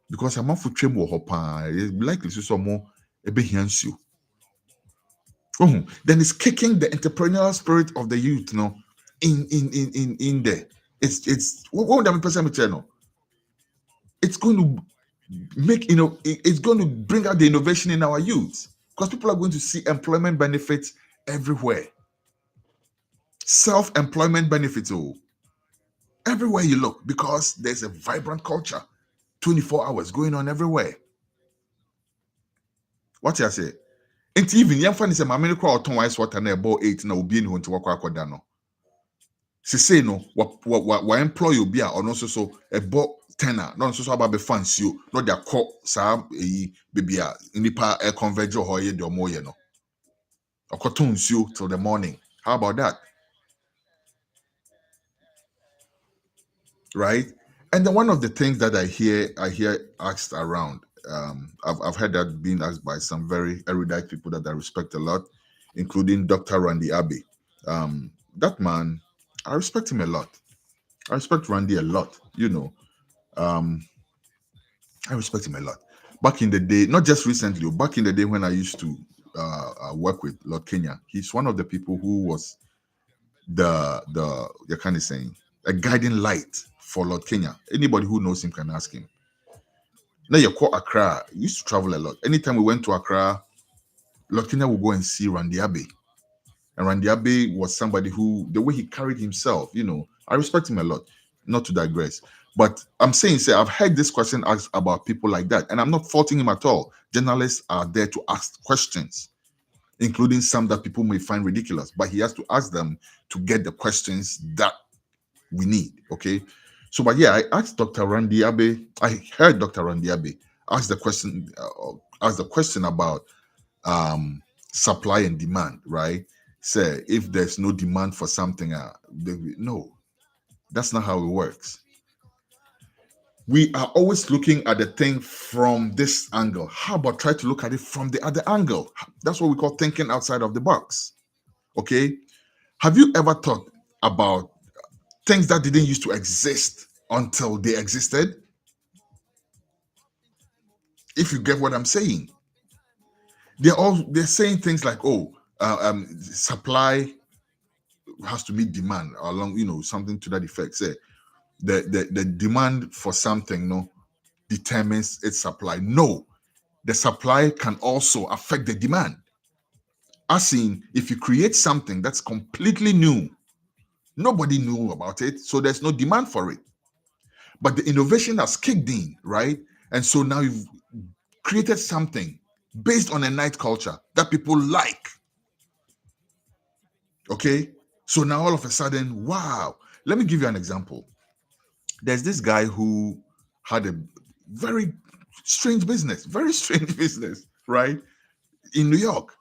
Because I'm for tremble hopa, it's likely to some more a behind you. Then it's kicking the entrepreneurial spirit of the youth, in there. It's what would person channel? It's going to make it's going to bring out the innovation in our youth because people are going to see employment benefits everywhere. Self-employment benefits everywhere you look because there's a vibrant culture, 24 hours going on everywhere. What I say? And even young fan is a mammy crowd ton ice water near ball 8 na ubi in to walk aquadano. She say no, what employ you be or no so a ball tenor, not so about the fans you, not their call, Sam, baby, in the pa air converge or hoye or more, or cartoons you till the morning. How about that? Right? And then one of the things that I hear asked around, I've heard that being asked by some very erudite people that I respect a lot, including Dr. Randy Abbey. That man, I respect him a lot. I respect Randy a lot, I respect him a lot. Back in the day, not just recently, back in the day when I used to work with Lord Kenya, he's one of the people who was you're kind of saying, a guiding light for Lord Kenya. Anybody who knows him can ask him. Now you call Accra, he used to travel a lot. Anytime we went to Accra, Lord Kenya would go and see Randy Abbey. And Randy Abbey was somebody who, the way he carried himself, I respect him a lot. Not to digress. But I'm saying, I've heard this question asked about people like that, and I'm not faulting him at all. Journalists are there to ask questions, including some that people may find ridiculous, but he has to ask them to get the questions that we need, okay? So, but yeah, I asked Dr. Randy Abbey, I heard Dr. Randy Abbey ask the question about supply and demand, right? Say, if there's no demand for something, no, that's not how it works. We are always looking at the thing from this angle. How about try to look at it from the other angle? That's what we call thinking outside of the box. Okay? Have you ever thought about things that didn't used to exist until they existed? If you get what I'm saying. They're saying things like, supply has to meet demand along, something to that effect. Say the demand for something determines its supply. No, the supply can also affect the demand. As in, if you create something that's completely new, nobody knew about it, so there's no demand for it. But the innovation has kicked in, right? And so now you've created something based on a night culture that people like. Okay? So now all of a sudden, wow. Let me give you an example. There's this guy who had a very strange business, right? In New York.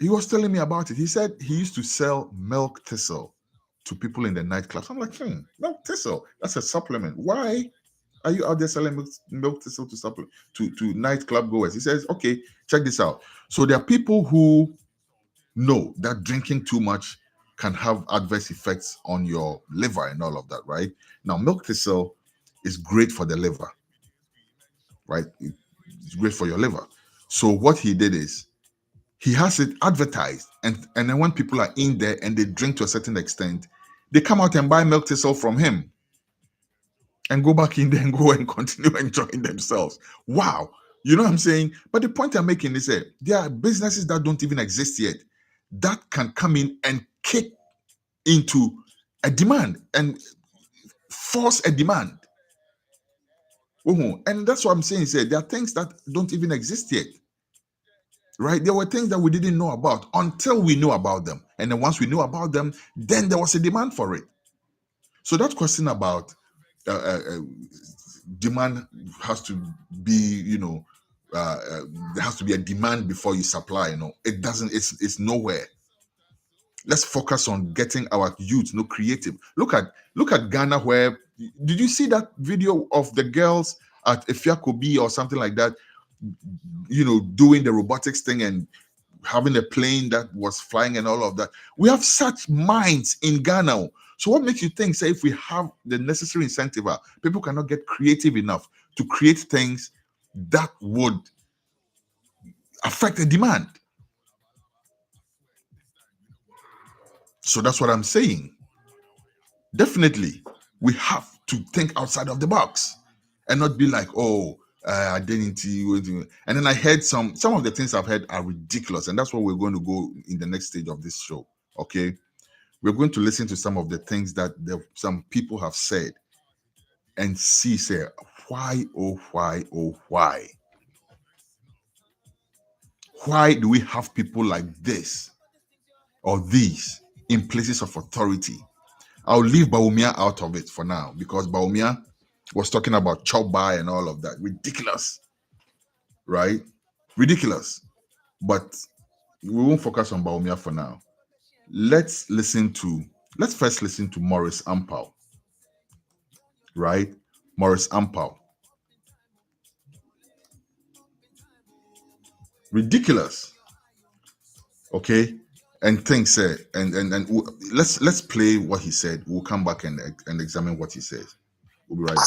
He was telling me about it. He said he used to sell milk thistle to people in the nightclubs. I'm like, milk thistle, that's a supplement. Why are you out there selling milk thistle to supplement to nightclub goers? He says, okay, check this out. So there are people who know that drinking too much can have adverse effects on your liver and all of that, right? Now, milk thistle is great for the liver, right? It's great for your liver. So what he did is he has it advertised, and then when people are in there and they drink to a certain extent, they come out and buy milk thistle from him and go back in there and go and continue enjoying themselves. Wow. You know what I'm saying? But the point I'm making is that there are businesses that don't even exist yet that can come in and kick into a demand and force a demand. And that's what I'm saying. There are things that don't even exist yet. Right? There were things that we didn't know about until we knew about them. And then once we knew about them, then there was a demand for it. So that question about demand has to be, there has to be a demand before you supply, it doesn't, it's nowhere. Let's focus on getting our youth creative. Look at Ghana, where did you see that video of the girls at Efiakobi or something like that, doing the robotics thing and having a plane that was flying and all of that? We have such minds in Ghana. So what makes you think, say, if we have the necessary incentive, people cannot get creative enough to create things that would affect the demand? So that's what I'm saying. Definitely, we have to think outside of the box and not be like, identity. And then I heard some of the things I've heard are ridiculous, and that's what we're going to go in the next stage of this show. Okay, we're going to listen to some of the things that some people have said and say, why do we have people like this or these in places of authority? I'll leave Baumia out of it for now, because Baumia was talking about chop by and all of that. Ridiculous, right? Ridiculous. But we won't focus on Baumia for now. Let's first listen to Maurice Ampao, right? Maurice Ampao. Ridiculous. Okay? And things said, and let's play what he said. We'll come back and examine what he says. We'll be right back.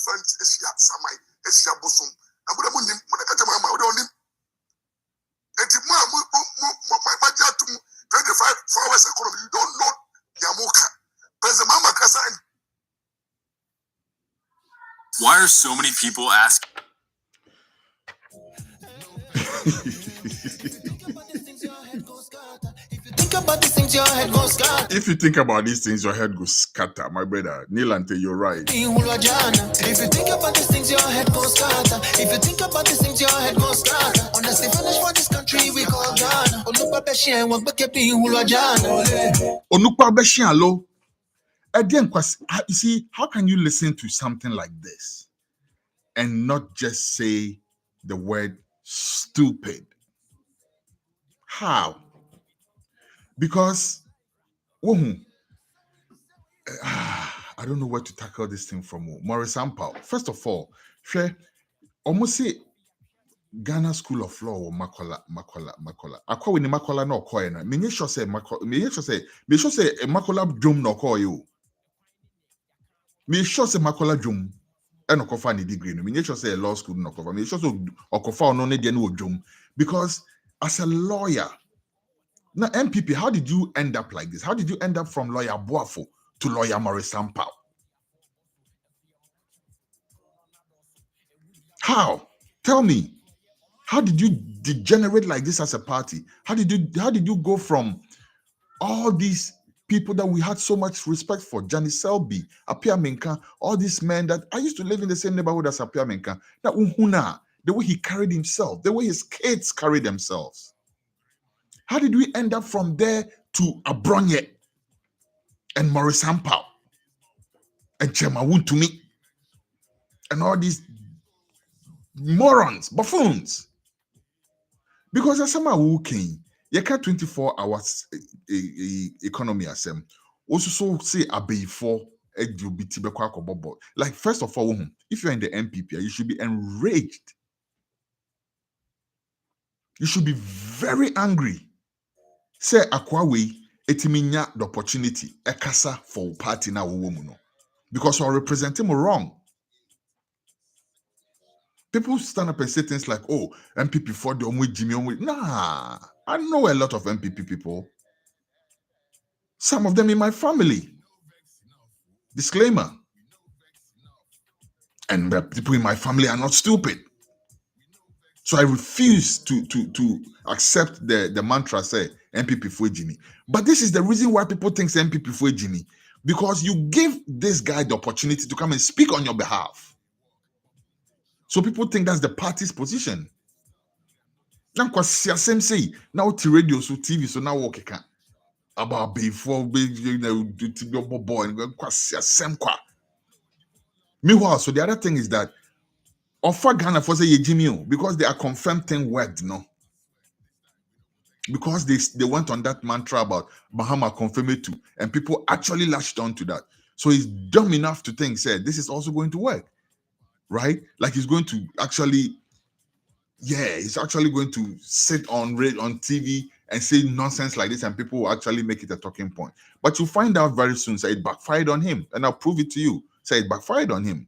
different Asia, Samai, Asia Bosom. I'm going to move him when I catch my mouth. And my 25 hours economy, you don't know Yamuka. President Mama Kasa. Why are so many people asking? If you think about these things, your head goes scatter, my brother. Nilante, you're right. If you think about these things, your head goes scatter. If you think about these things, your head goes scatter. Honestly, finish for this country we call Ghana. Onukpa Beshian, Wakbekepi, Hulwajana. Onukpa Beshian, lo. You see, how can you listen to something like this and not just say the word stupid? How? Because I don't know where to tackle this thing from. Maurice Ampao. First of all, almost say Ghana School of Law or Makola. Akwa ni Makola no koye na. Me sure say Makola drum no koye. Me sure say Makola drum and okofa ni degree no. Me sure say law school no kofa. Me sure say okofa no ne de no drum, because as a lawyer, now MPP, how did you end up like this? How did you end up from lawyer Boafo to lawyer Maurice Ampao? How? Tell me. How did you degenerate like this as a party? How did you go from all these people that we had so much respect for, Johnny Selby, Apia Menka, all these men that I used to live in the same neighborhood as Apia Menka, that Unhuna, the way he carried himself, the way his kids carried themselves. How did we end up from there to Abronye and Maurice Ampao and Chema Wuntumi and all these morons, buffoons? Because as someone who came, you can't 24 hours economy as them. Also, so say a bay for like, first of all, if you're in the MPP, you should be enraged. You should be very angry. Say Akwawe, etiminya the opportunity, a casa for party now, woman, because we're representing him wrong. People stand up and say things like, oh, MPP for the Omwe Jimmy Omwe. Nah, I know a lot of MPP people. Some of them in my family. Disclaimer. And the people in my family are not stupid. So I refuse to accept the mantra say MPP for Jimmy. But this is the reason why people think MPP for Jimmy. Because you give this guy the opportunity to come and speak on your behalf. So people think that's the party's position. Now, because same say now to radio, so TV, so now okay can about before boy and meanwhile, so the other thing is that offer Ghana for say Jimmy because they are confirmed thing word, no. Because they went on that mantra about Mahama confirm it too, and people actually latched on to that. So he's dumb enough to think, say, this is also going to work. Right? Like he's going to actually, he's actually going to sit on TV and say nonsense like this, and people will actually make it a talking point. But you'll find out very soon, say it backfired on him, and I'll prove it to you. Say it backfired on him.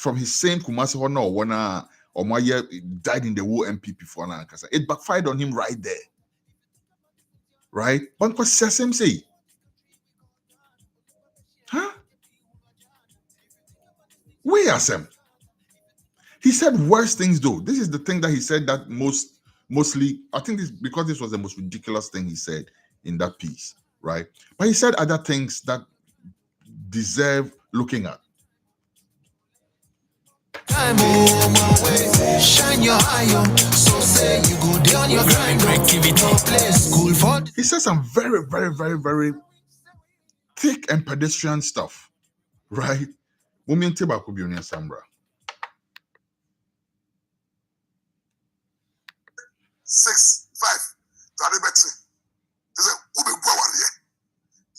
From his same Kumasi Hono, Wana or Maya died in the war MPP for Nankasa. It backfired on him right there. Right? But because same say, huh? We are some. He said worse things though. This is the thing that he said that mostly, I think this because this was the most ridiculous thing he said in that piece, right? But he said other things that deserve looking at. Shine your eye, so say you go down your grind. He said some very, very, very, very thick and pedestrian stuff, right? 6-5. Taribetsi. They say, Ube Guawarie.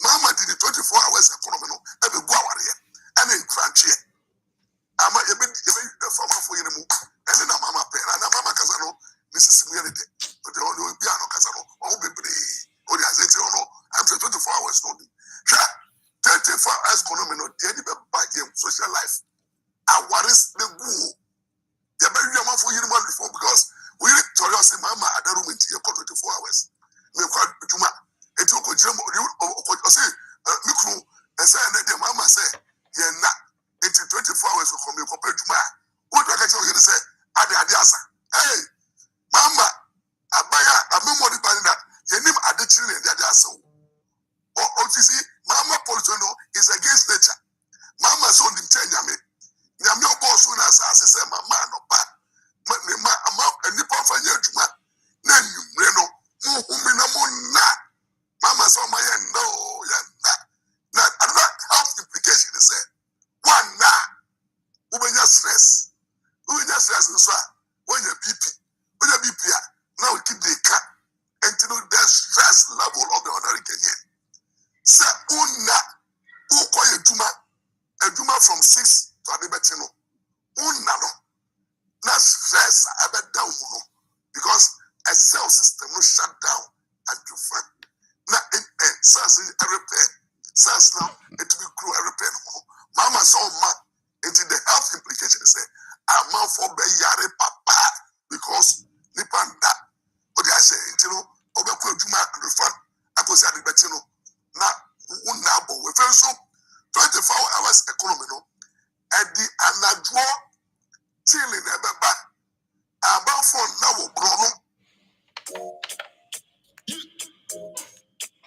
Mama did the 24 hours economy. Ebe Guawarie. And in Crunchy. Ama even the farmer for you. And then Mama Pen and Mama Casano, Mrs. Simility. But the only piano Casano, all be brave. Or the Azeti or no. I'm 24 hours only. 24 hours economy. No, the any social life. awaris the go. The very amount for you before because we EDITORIAL say mama at the room in 24 hours. Me quite tuma. It will go jam or say Mikru and say that mama say yeah not 24 hours for me compared to my what I tell you to say Adiasa. Hey mama abaya a memory banda your name at the children that are so or to see mama Politono is against nature. Mama so in Tanya. I'm your boss when I say, my man or bad. My amount and the papa Yajuma. Then you know, Mama saw my end. No, not another health implication is said. One now, when you stress, when you stress, when you BP, now we keep the cat and to know the stress level of the ordinary Kenyan. Say, who call you Juma from 6 to Adibetino. Unano. Not stress about down because a cell system will shut down and you find. Now, SARS is a repair. SARS now, it will be crew a repair. Mama saw ma into the health implications. Say, I'm out for Yare Papa because Nipan that. What I say, you know, Obeko Juma and refund. I go say Adibetino. Now, Unabo, we feel so 24 hours economy, no. At the anadwo till in Ebeba about for now Bruno.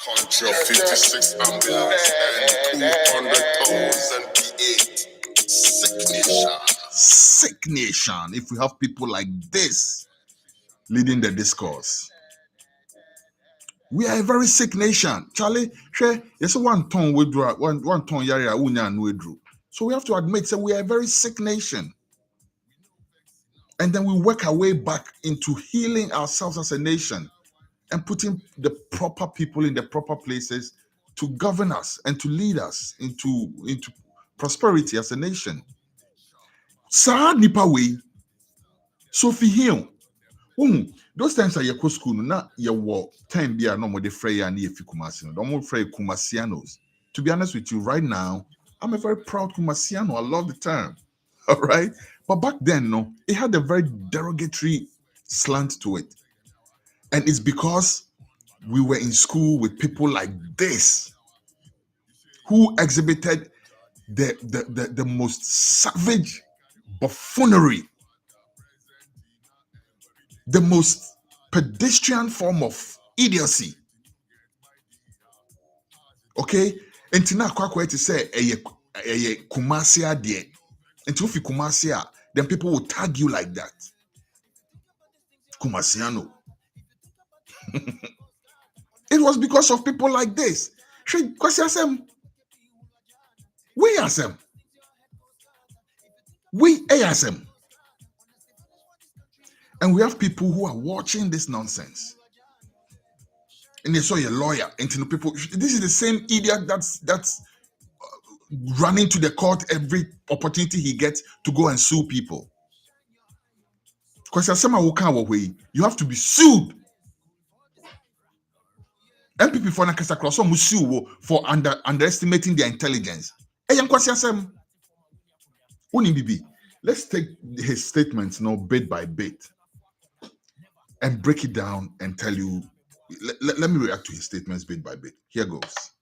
Contra 56 ambulance and 200,000 P8. Sick nation. Sick nation. If we have people like this leading the discourse. We are a very sick nation. Charlie, yes, one ton we draw, one ton yari unya we drew. So we have to admit that we are a very sick nation. And then we work our way back into healing ourselves as a nation and putting the proper people in the proper places to govern us and to lead us into prosperity as a nation. Sa nipa way, Sophie Hill. Those times I go school, na ye wo time be no more de frey and ye fi Kumasi. No more frey Kumasianos. To be honest with you, right now, I'm a very proud Kumasiano. I love the term. All right. But back then, no, it had a very derogatory slant to it. And it's because we were in school with people like this who exhibited the most savage buffoonery, the most pedestrian form of idiocy. Okay? And tina kwa to say a Kumasia de. And if you Kumasia, then people will tag you like that. Kumasiano. It was because of people like this. We ASM. And we have people who are watching this nonsense. And they saw a lawyer and to people. This is the same idiot that's running to the court every opportunity he gets to go and sue people. Because you have to be sued. MPP for Nakasa Cross for underestimating their intelligence. Let's take his statements now bit by bit and break it down and tell you. Let me react to his statements bit by bit. Here goes.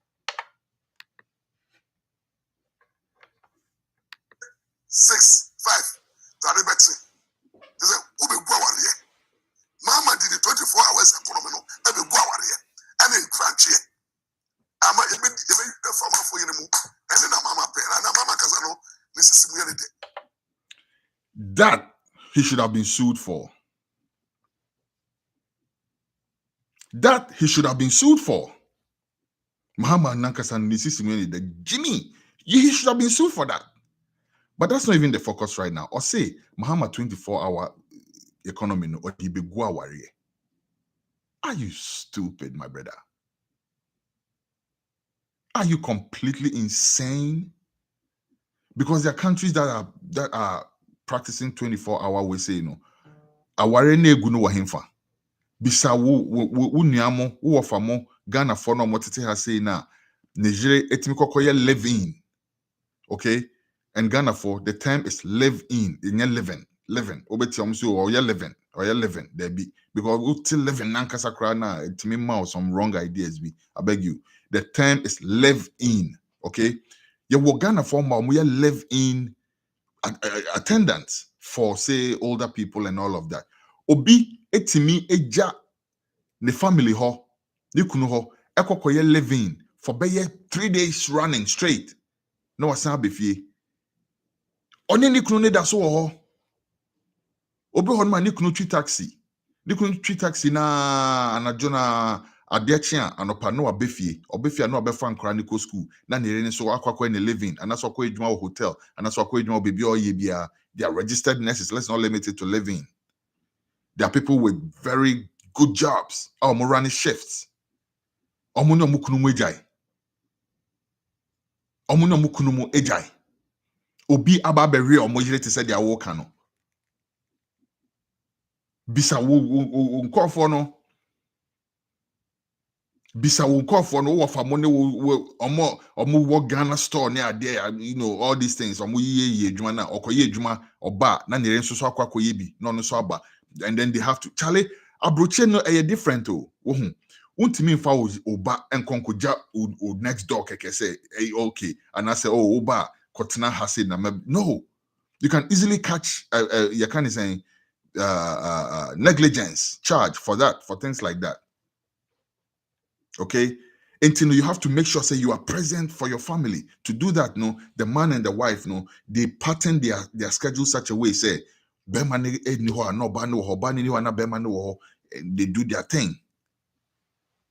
6, 5. Mama did the 24 hours economy. Every go and then crunch here. I'm even farmer for you. And then Mama pay. And Mama Casano, Mrs. Simility. That he should have been sued for. That he should have been sued for. Mahama Nankasan, Mrs. Simility, the Jimmy, he should have been sued for that. But that's not even the focus right now. Or say, Mahama 24-hour economy, or he be Gua warrior. Are you stupid, my brother? Are you completely insane? Because there are countries that are practicing 24-hour we say, aware ne gunu wa hemfa. Bisa wu niamo, wu wafamo, Ghana for no motete ha say na, Nigeria etimi kokoye living. Okay? and Ghana for the term is live in living. Obeti omso or you living there be because we still living nankasa krana it me mouth some wrong ideas be. I beg you. The term is live in. Okay. You wo Ghana for we live in attendance for say older people and all of that. Obi etimi eja ne family ho ne kunu ho ekokoye living for beye 3 days running straight. No wasan be fie. Oni ne kunu ne da so ho. Obi ho ma ne kunu twi taxi. Ne kunu twi taxi na anajo na adeche a anopa no abefie. Obefie no abefa nkra ne ko school. Na ne ne so akwakwa ne living. Anaso akwa edwuma wo hotel. Anaso akwa edwuma baby oye bia. They are registered nurses. Let's not limit it to living. There are people with very good jobs. Oh, mo running shifts. Omo no mo kunu mo ejai. Omo no mo kunu mo ejai. Obi aba be real omo yire te say dia wo kan no. Bisa wo nkofo no. Bisa wo nkofo no wo fa mo ne omo wo Ghana store ne ade, you know, all these things. Omo ye adwuma na okoye adwuma oba na ne nso so akwakoye bi no no so aba. And then they have to Charlie abroche no different oh. Untimi mfa oba enkonkoja o next door keke say hey, okay, and I say oh oba kotena hase na no, you can easily catch you can say negligence charge for that, for things like that. Okay, until you have to make sure say you are present for your family. To do that, no, the man and the wife, no, they pattern their schedule such a way say they do their thing.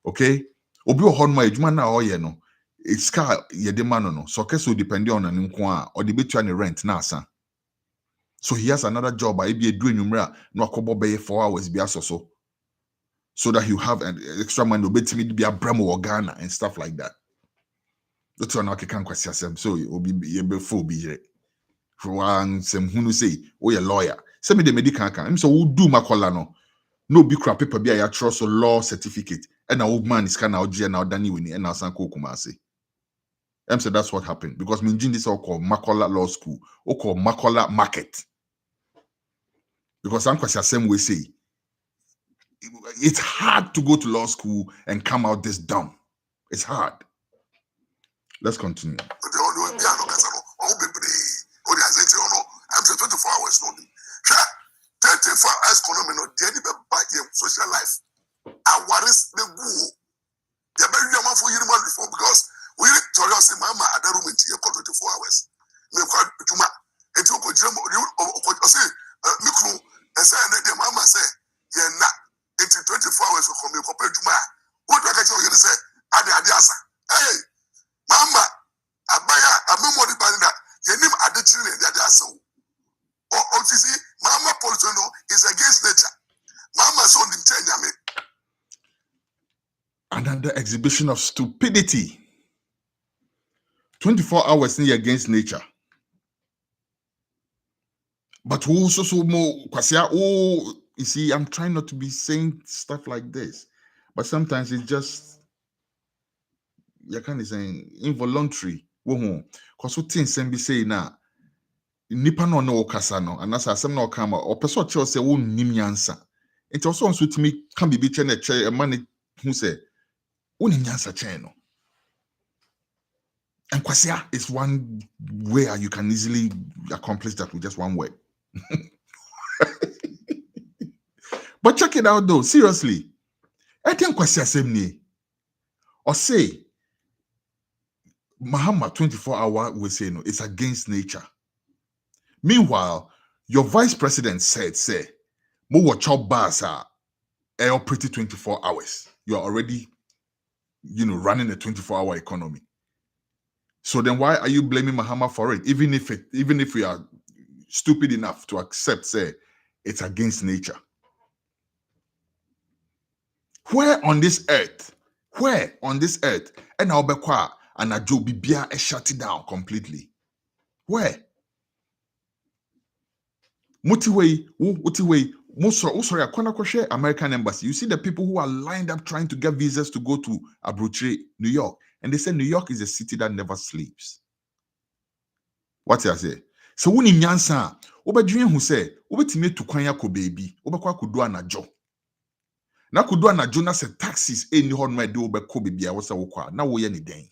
Okay, obi ohonma ejuma na oye no it's car ye de man no so keso depend on an nko or the betua ne rent na asa. So he has another job I be do enumera no akobo be 4 hours be asoso so that you have an extra money obetimi be abramo or Ghana and stuff like that. That's one okay can kwasi asem so obi ye be fo bi here for one sem hunu say oh you lawyer say me the medical kan im so wo do makola no be crap paper be a trust law certificate and old man is kind of OG and Dani winning and Sanko Kumasi. So that's what happened because Minjin this all called Makola Law School or called Makola Market. Because Sanko same way say it's hard to go to law school and come out this dumb. It's hard. Let's continue. 24 hours economy no the social life. Our is the woo. The very young for you before because we told us mama at the room in 24 hours. Me quite tuma. It took a gym or say Mikru and say the mama say yeah na 24 hours for me compared to ma. What do I tell you to say? Adiasa. Hey mama abaya amemori banida yenim adetiri na adiasa. Or see mama politician is against nature. Mama so me. Another exhibition of stupidity. 24 hours against nature. But also so more you see, I'm trying not to be saying stuff like this. But sometimes it's just you can't say involuntary. Because what things be saying now. Nipa no no kasa no and as asem no kama or person che say won nim nyansa. It also so to me can be che na che man who say won nyansa che no. And kwasia is one way you can easily accomplish that with just one word. But check it out though, seriously. I think kwasia same ni. Or say Mahama 24-hour we say no, it's against nature. Meanwhile, your vice president said, say, mo watch out bars are pretty 24 hours. You're already, running a 24-hour economy. So then why are you blaming Mahama for it? Even if we are stupid enough to accept, say, it's against nature. Where on this earth, and Albekwa and Ajo Bibia shut it down completely? Where? Sorry, American embassy. You see the people who are lined up trying to get visas to go to Abuja, New York. And they say New York is a city that never sleeps. What I say? So when in Yansa, Obadrian who say, Obetime to Kwanya ko baby, Obakwa could do anajo. Na could do anajo na se taxis any horn my do obeko baby, I was a wokwa. Now we any day.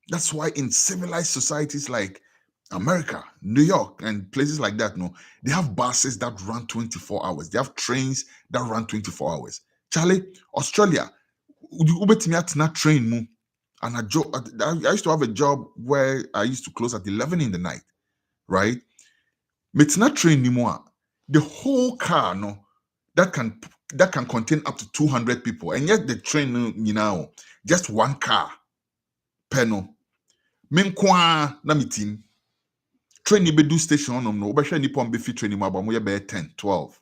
That's why in civilized societies like America, New York, and places like that, no, they have buses that run 24 hours. They have trains that run 24 hours. Charlie, Australia, you not train mu. And I used to have a job where I used to close at 11 in the night, right? It's not train anymore. The whole car, no, that can contain up to 200 people, and yet the train, you know, just one car, penno. Menkwa na meeting. Train ni bedu station on no, obehwe ni pon be fit train mo about be 10, 12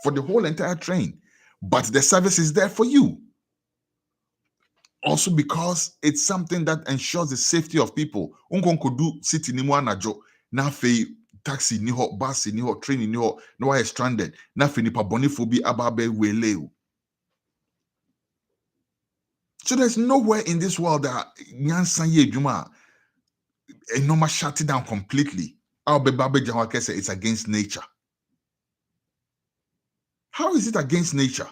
for the whole entire train. But the service is there for you. Also because it's something that ensures the safety of people. Unkon could do city ni mo anajo na fe taxi ni ho, bus ni ho, train ni ho, no why stranded. Na fe nipa bonifo bi ababe wele. So there's nowhere in this world that nyansan ye adwuma a normal shut it down completely. It's against nature. How is it against nature?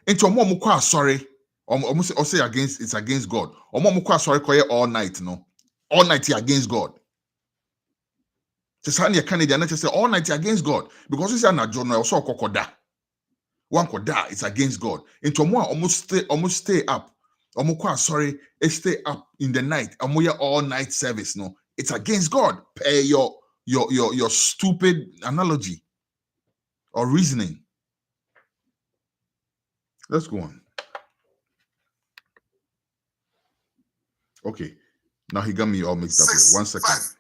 Into a sorry, or say against it's against God. Or sorry, all night, no, all night against God. Just honey, Canadian, just say all night against God because it's not journal. Also, kokoda one koda, it's against God. Into more almost stay up. Sorry, stay up in the night. All night service, no, it's against God. Pay your stupid analogy or reasoning. Let's go on. Okay. Now he got me all mixed up here. 1 second.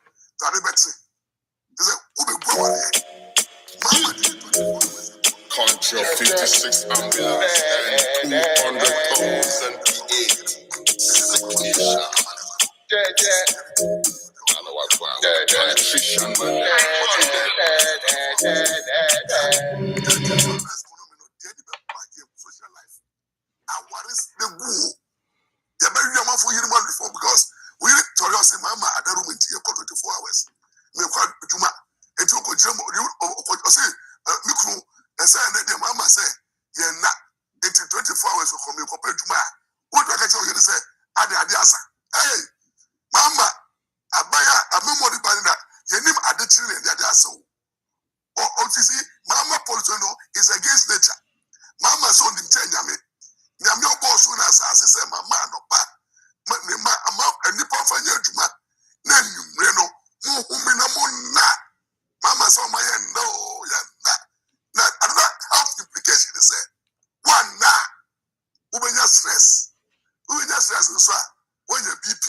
Contra 56 ambulance and 200,000 V8. Signation. Nutrition, man. Because we Torios in Mama at the room in 24 hours. Me quite Juma. And you could jump say, Mikru, and say, and then Mama say, you're not 24 hours for me compared to Juma. What do I get you to say? Adiasa. Hey, Mama, Abaya, a memory by that. Your name at the children, the Adiasa. Or OTC, Mama Politono is against nature. Mama son in Tanyame. Namio boss when I say, Mama, no pa. A nipper for your Juma. Then you know, Mama saw my end. No, not another health implication is one now. When you stress, when your BP,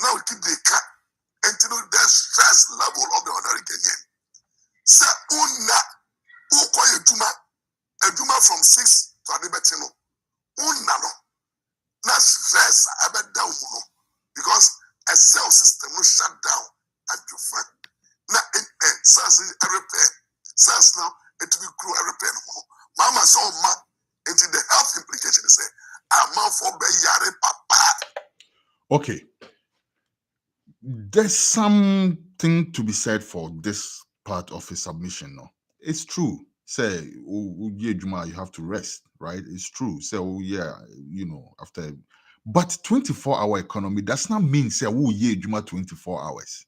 now we keep the cat until the stress level of the ordinary Kenyan. Say, Una, who call you Juma from 6 to Adibetino. Una, no. Not stress, I bet down, because a cell system will shut down at your friend. Now, SARS is a repair. SARS now, it will be crew a repair. Mama saw ma into the health implication. Say, I'm out for Bayare Papa. Okay. There's something to be said for this part of his submission. No, it's true. Say, oh, yeah, Juma, you have to rest, right? It's true. Say, oh, yeah, you know, after. But 24-hour economy does not mean, say, oh, yeah, Juma, 24 hours.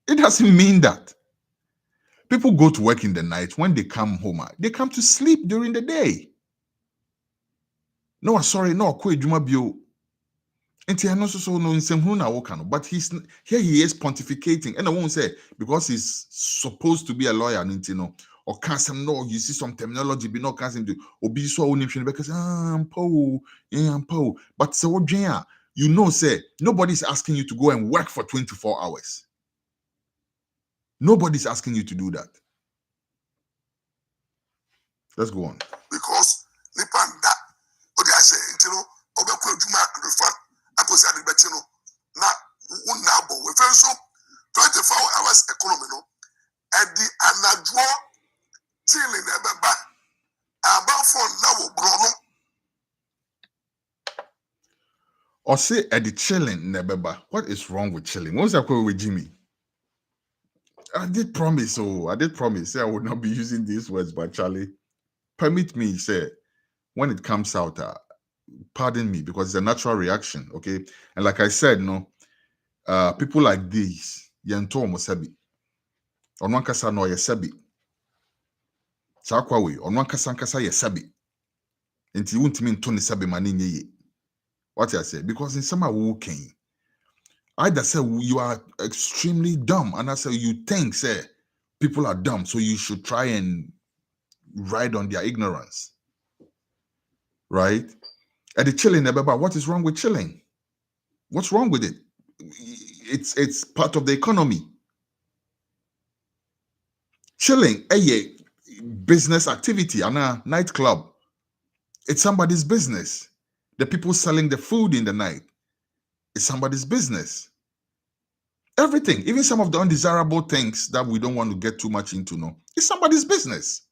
It doesn't mean that. People go to work in the night. When they come home, they come to sleep during the day. No, sorry, no, Juma bio. But he is pontificating, and I won't say because he's supposed to be a lawyer, and or can't some no, you see some terminology, be not can't do obi so only because I'm po. But so what you know, say nobody's asking you to go and work for 24 hours. Nobody's asking you to do that. Let's go on. Because Nipanda, what I say, Obeko Juma and the fun. I was at the Betino. Now, we feel so 24 hours economy. No, at the Anadro till in the back about for now, Bruno. Or say at the chilling, nebeba. What is wrong with chilling? What's that with Jimmy? I did promise, say I would not be using these words, but Charlie, permit me, say, when it comes out, pardon me, because it's a natural reaction, okay? And like I said, people like these, yanto mosabi, onwankasa no yesabi, sakwawe, onwankasankasa yesabi, inti wuntimi nto ne sabi mani nye. What I say? Because in some walking, either say you are extremely dumb, and I say you think, say, people are dumb, so you should try and ride on their ignorance, right? And the chilling, what is wrong with chilling? What's wrong with it? It's part of the economy. Chilling, a business activity, and a nightclub. It's somebody's business. The people selling the food in the night, it's somebody's business. Everything, even some of the undesirable things that we don't want to get too much into, it's somebody's business.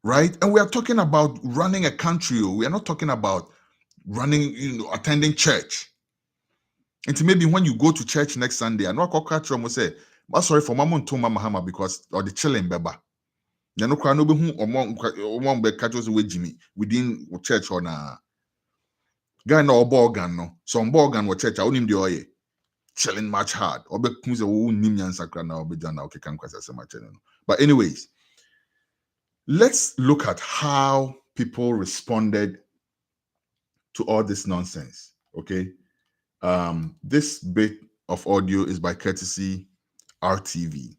Right? And we are talking about running a country. We are not talking about running, attending church. And maybe when you go to church next Sunday, I know culture will say, sorry for Mama and John Mahama because or the chilling beba. You know, no be who among be catches away Jimmy within church or na guy no organ no. Some organ or church I only the oye chilling much hard. Or be kums a nim yan sakra na or be jana okay can kwasa sema chilling. But anyways, let's look at how people responded to all this nonsense. Okay. This bit of audio is by courtesy RTV.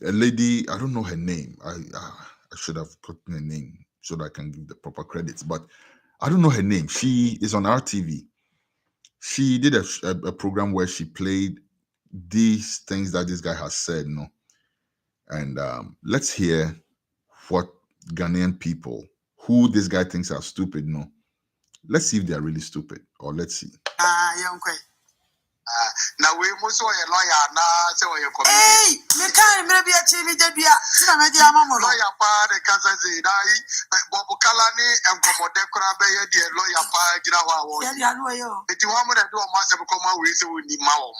A lady, I don't know her name. I should have gotten her name so that I can give the proper credits, but I don't know her name. She is on RTV. She did a program where she played these things that this guy has said, and let's hear what Ghanaian people, who this guy thinks are stupid, let's see if they're really stupid, or let's see. Now we must say a lawyer now, so you come. Hey, me can't maybe a chili debia. Lawyer pa the Kazazi, Bobo Kalani and Komodekra Bay, dear lawyer pa, Ginawa. If you want to do a master become a reason with the Mao,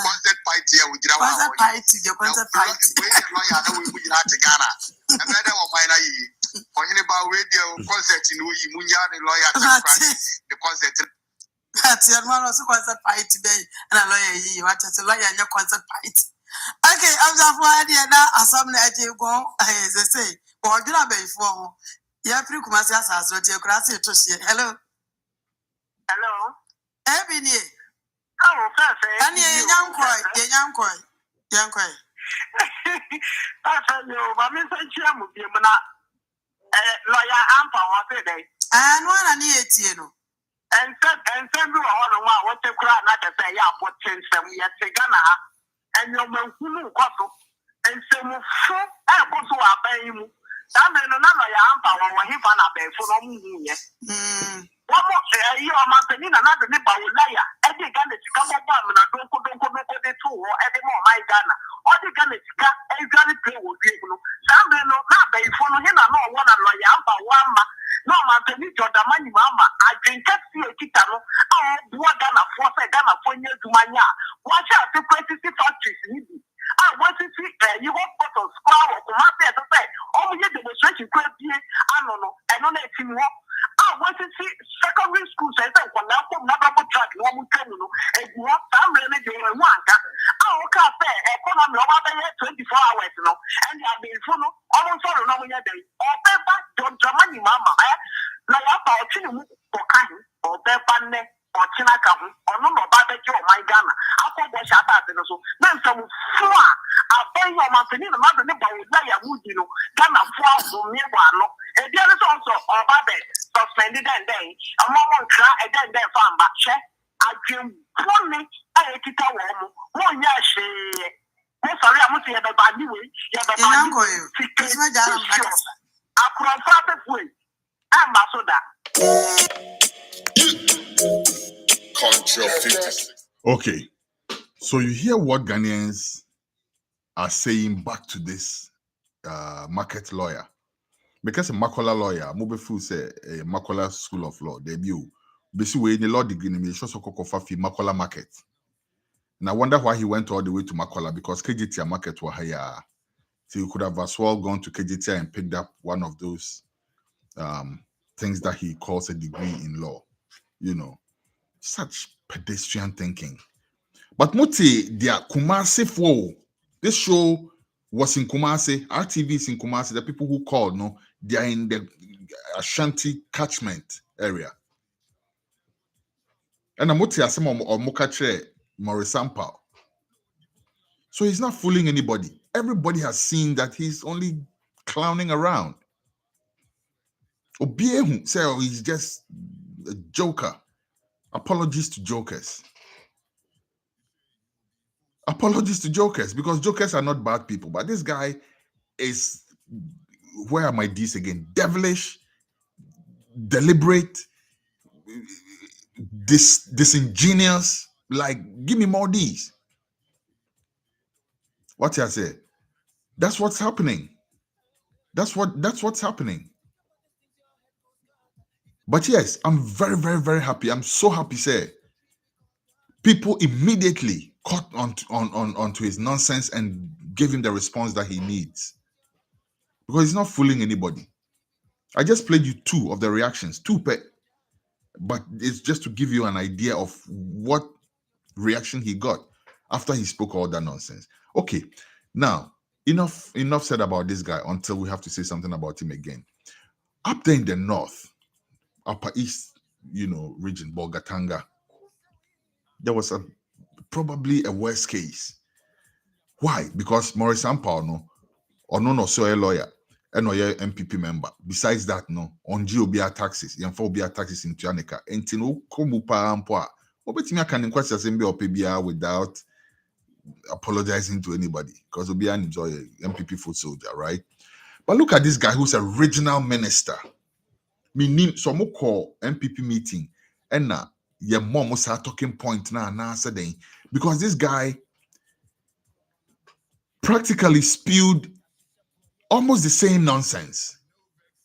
concert party with Ginawa party, the concert party. Lawyer, we will not to Ghana. And then I will find for anybody radio concert in Munya, the lawyer, the concert. That's your man also concert party today, and a lawyer, you want to lawyer in your concert party. Okay, I'm just for idea now. As some like you go, as they say, or do not be for you. Have to come as a geography to see. Hello, hello, Ebony. Oh, perfect. And young boy. That's a new, but Mr. Chairman, you lawyer Ampa was today. And one I need you. And send you all what the crowd not to say, yeah, what change them yet, Ghana, and your man who got and some fool, I go to our bay. That man, another Ampa, or he found a bay for no. One more, you are Martin, another neighbor with liar. Eddie Ghana to come up and I don't go the two or any more my Ghana. All the Ghana to cut a Ghana play with people. Some men know not bay for him, I know one and lawyer Ampa one. No, man, the money, Mama. I drink a Kitano. Oh, what Ghana force a Ghana for you to mania. Watch out the crazy factories. I want to see you won't put on square or Kumasi as a say. Oh, you demonstration crazy. I don't know. I don't know if you want. I want to see secondary school says that when I put another track, no one can know. And you want family doing one. Oh, okay, fair. Economy over there 24 hours, and you have been full almost all of the day. Or paper, don't money, Mama. Like about you or kind or paper or Chinaka or no barbecue or my Ghana. After the Shabbat, and so then some four. I'll pay your mountain in the mother about Laya Wood, Ghana for me one. And the other also or Babet suspended and day. A moment cry and then farm back check. I dream only a kita warm. Oh, yes, sorry, I must say about bad way. Yeah, but I'm going to I could have started with Ambassador. Okay, so you hear what Ghanaians are saying back to this market lawyer. because a Makola lawyer, mobile fool say a Makola School of Law, debut. Basically, in the law degree, me show so kokofa Makola market. And I wonder why he went all the way to Makola, because KGTI market were higher. So you could have as well gone to KGTI and picked up one of those things that he calls a degree in law. You know, such pedestrian thinking. But Muti, their Kumasi flow. This show was in Kumasi. RTV is in Kumasi. The people who called, no, they are in the Ashanti catchment area. And Muti Asema or Mokache Morisampa. So he's not fooling anybody. Everybody has seen that he's only clowning around. Obiehu say, oh, he's just a joker. Apologies to jokers. Apologies to jokers, because jokers are not bad people. But this guy is, where are my D's again? Devilish, deliberate, disingenuous. Like, give me more D's. What I say? That's what's happening. That's what's happening. But yes, I'm very, very, very happy. I'm so happy, sir. People immediately caught onto his nonsense and gave him the response that he needs. Because he's not fooling anybody. I just played you 2 of the reactions, 2 per, but it's just to give you an idea of what reaction he got after he spoke all that nonsense. Okay, now enough said about this guy until we have to say something about him again. Up there in the north, upper east, region, Bolgatanga, there was probably a worst case. Why? Because Maurice Ampao no so a lawyer and no MPP member. Besides that, no on GOBR taxes, OBR taxes in Tuanica, and Tino Komupa Ampoa. Obetimia can inquest as MB or PBR without apologizing to anybody, because Obian enjoy MPP foot soldier, right? But look at this guy who's a regional minister. Me name some call MPP meeting, and now your mom was a talking point now saying, because this guy practically spewed almost the same nonsense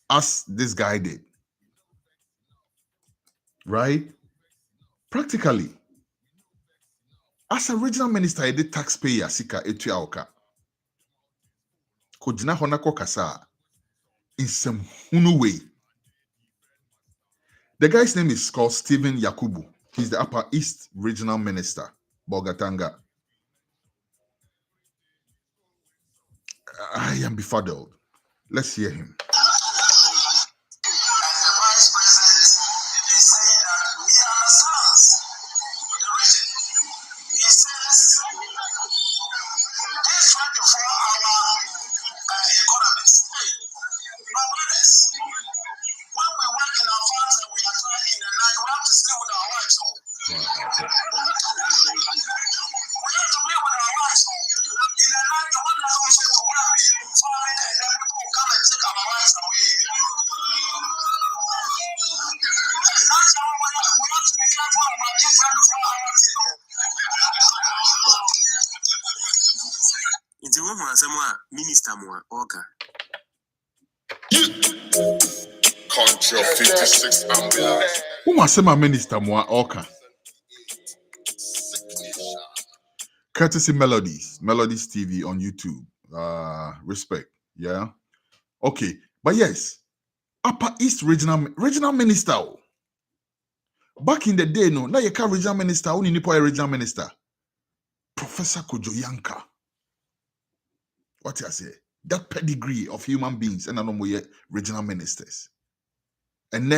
as this guy did, right? Practically, as a regional minister, he did taxpayer sika etuaoka. Kojina honako kasa in some way. The guy's name is called Stephen Yakubu. He's the Upper East Regional Minister, Bolgatanga. I am befuddled. Let's hear him. Minister more okay. Contra 56 ambulance. Who must say my minister more okay? Courtesy Melodies TV on YouTube. Respect, yeah. Okay, but yes, Upper East regional minister. Back in the day, no, now you can't regional minister. Only nipo a regional minister. Professor Kojo Yanka. What I say? That pedigree of human beings and no more regional ministers. And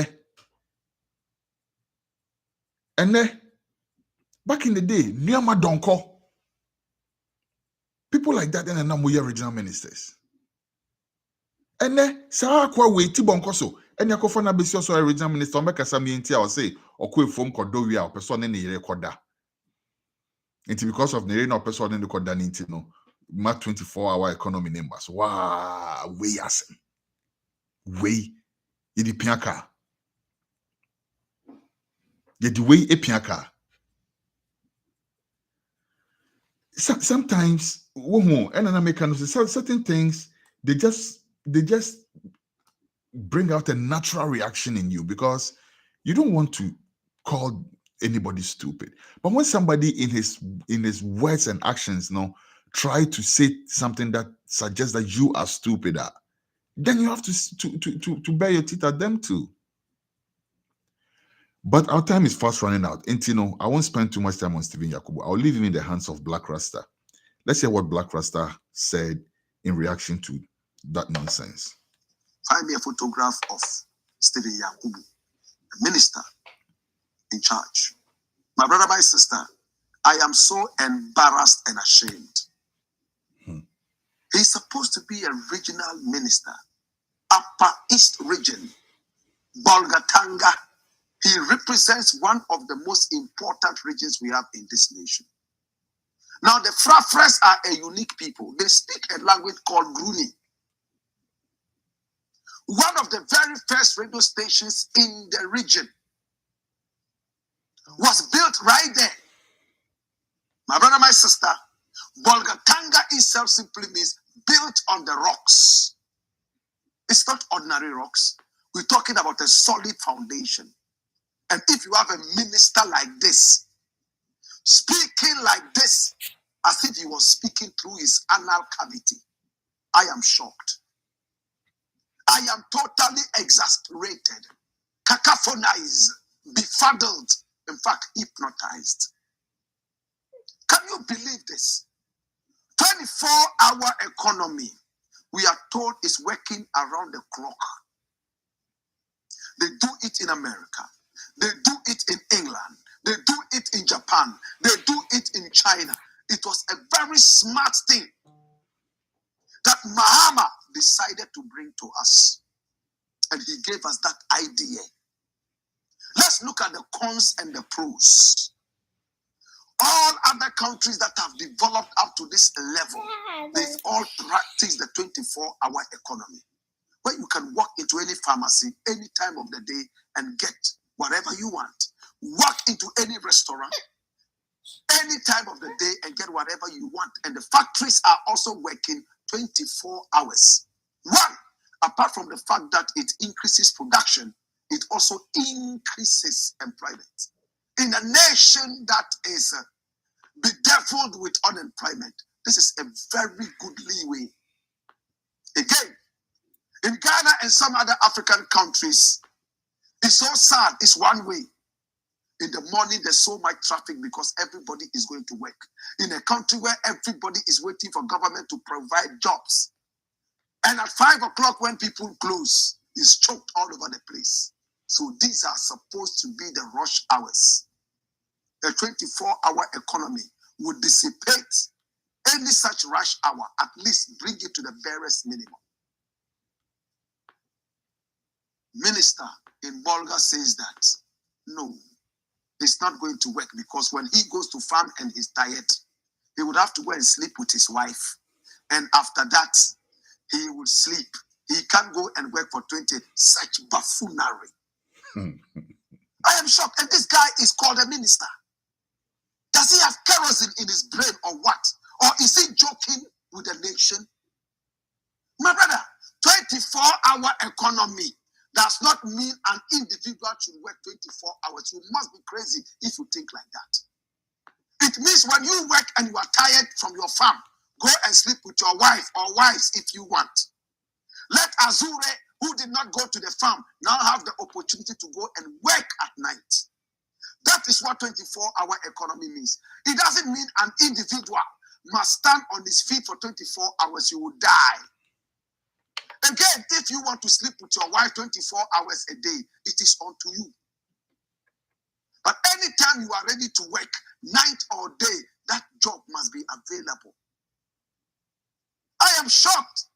back in the day, Nyama Donko. People like that and no more regional ministers. And saa kwa wait bonko so. And yakofo na besi also a regional minister make asami enti I say okwe fom kodo wi a person ne yere koda. Enti because of ne no person ne koda nti no. Ma 24-hour economy numbers. Wow, way asem. Way yedi piaka. Yedi way e piaka. Sometimes and an American certain things they just bring out a natural reaction in you, because you don't want to call anybody stupid. But when somebody in his words and actions, try to say something that suggests that you are stupid, then you have to bear your teeth at them too. But our time is fast running out. And I won't spend too much time on Stephen Yakubu. I'll leave him in the hands of Black Rasta. Let's hear what Black Rasta said in reaction to that nonsense. Find me a photograph of Stephen Yakubu, the minister in charge. My brother, my sister, I am so embarrassed and ashamed. He's supposed to be a regional minister, Upper East Region, Bolgatanga. He represents one of the most important regions we have in this nation. Now, the Frafres are a unique people. They speak a language called Gruni. One of the very first radio stations in the region was built right there. My brother, my sister, Bolgatanga itself simply means built on the rocks. It's not ordinary rocks. We're talking about a solid foundation. And if you have a minister like this, speaking like this, as if he was speaking through his anal cavity, I am shocked. I am totally exasperated, cacophonized, befuddled, in fact, hypnotized. Can you believe this? 24-hour economy, we are told, is working around the clock. They do it in America. They do it in England. They do it in Japan. They do it in China. It was a very smart thing that Mahama decided to bring to us. And he gave us that idea. Let's look at the cons and the pros. All other countries that have developed up to this level, they've all practiced the 24-hour economy, where you can walk into any pharmacy any time of the day and get whatever you want. Walk into any restaurant any time of the day and get whatever you want. And the factories are also working 24 hours. One, apart from the fact that it increases production, it also increases employment. In a nation that is bedeviled with unemployment, this is a very good leeway. Again, in Ghana and some other African countries, it's so sad. It's one way. In the morning, there's so much traffic because everybody is going to work. In a country where everybody is waiting for government to provide jobs. And at 5 o'clock when people close, it's choked all over the place. So these are supposed to be the rush hours. A 24-hour economy would dissipate any such rush hour, at least bring it to the barest minimum. Minister in Bolga says that, no, it's not going to work, because when he goes to farm and he's tired, he would have to go and sleep with his wife. And after that, he will sleep. He can't go and work for 20. Such buffoonery. I am shocked. And this guy is called a minister. Does he have kerosene in his brain or what? Or is he joking with the nation? My brother, 24-hour economy does not mean an individual should work 24 hours. You must be crazy if you think like that. It means when you work and you are tired from your farm, go and sleep with your wife or wives if you want. Let Azure, who did not go to the farm, now have the opportunity to go and work at night. That is what 24-hour economy means. It doesn't mean an individual must stand on his feet for 24 hours. You will die. Again, if you want to sleep with your wife 24 hours a day, it is unto you. But anytime you are ready to work, night or day, that job must be available. I am shocked.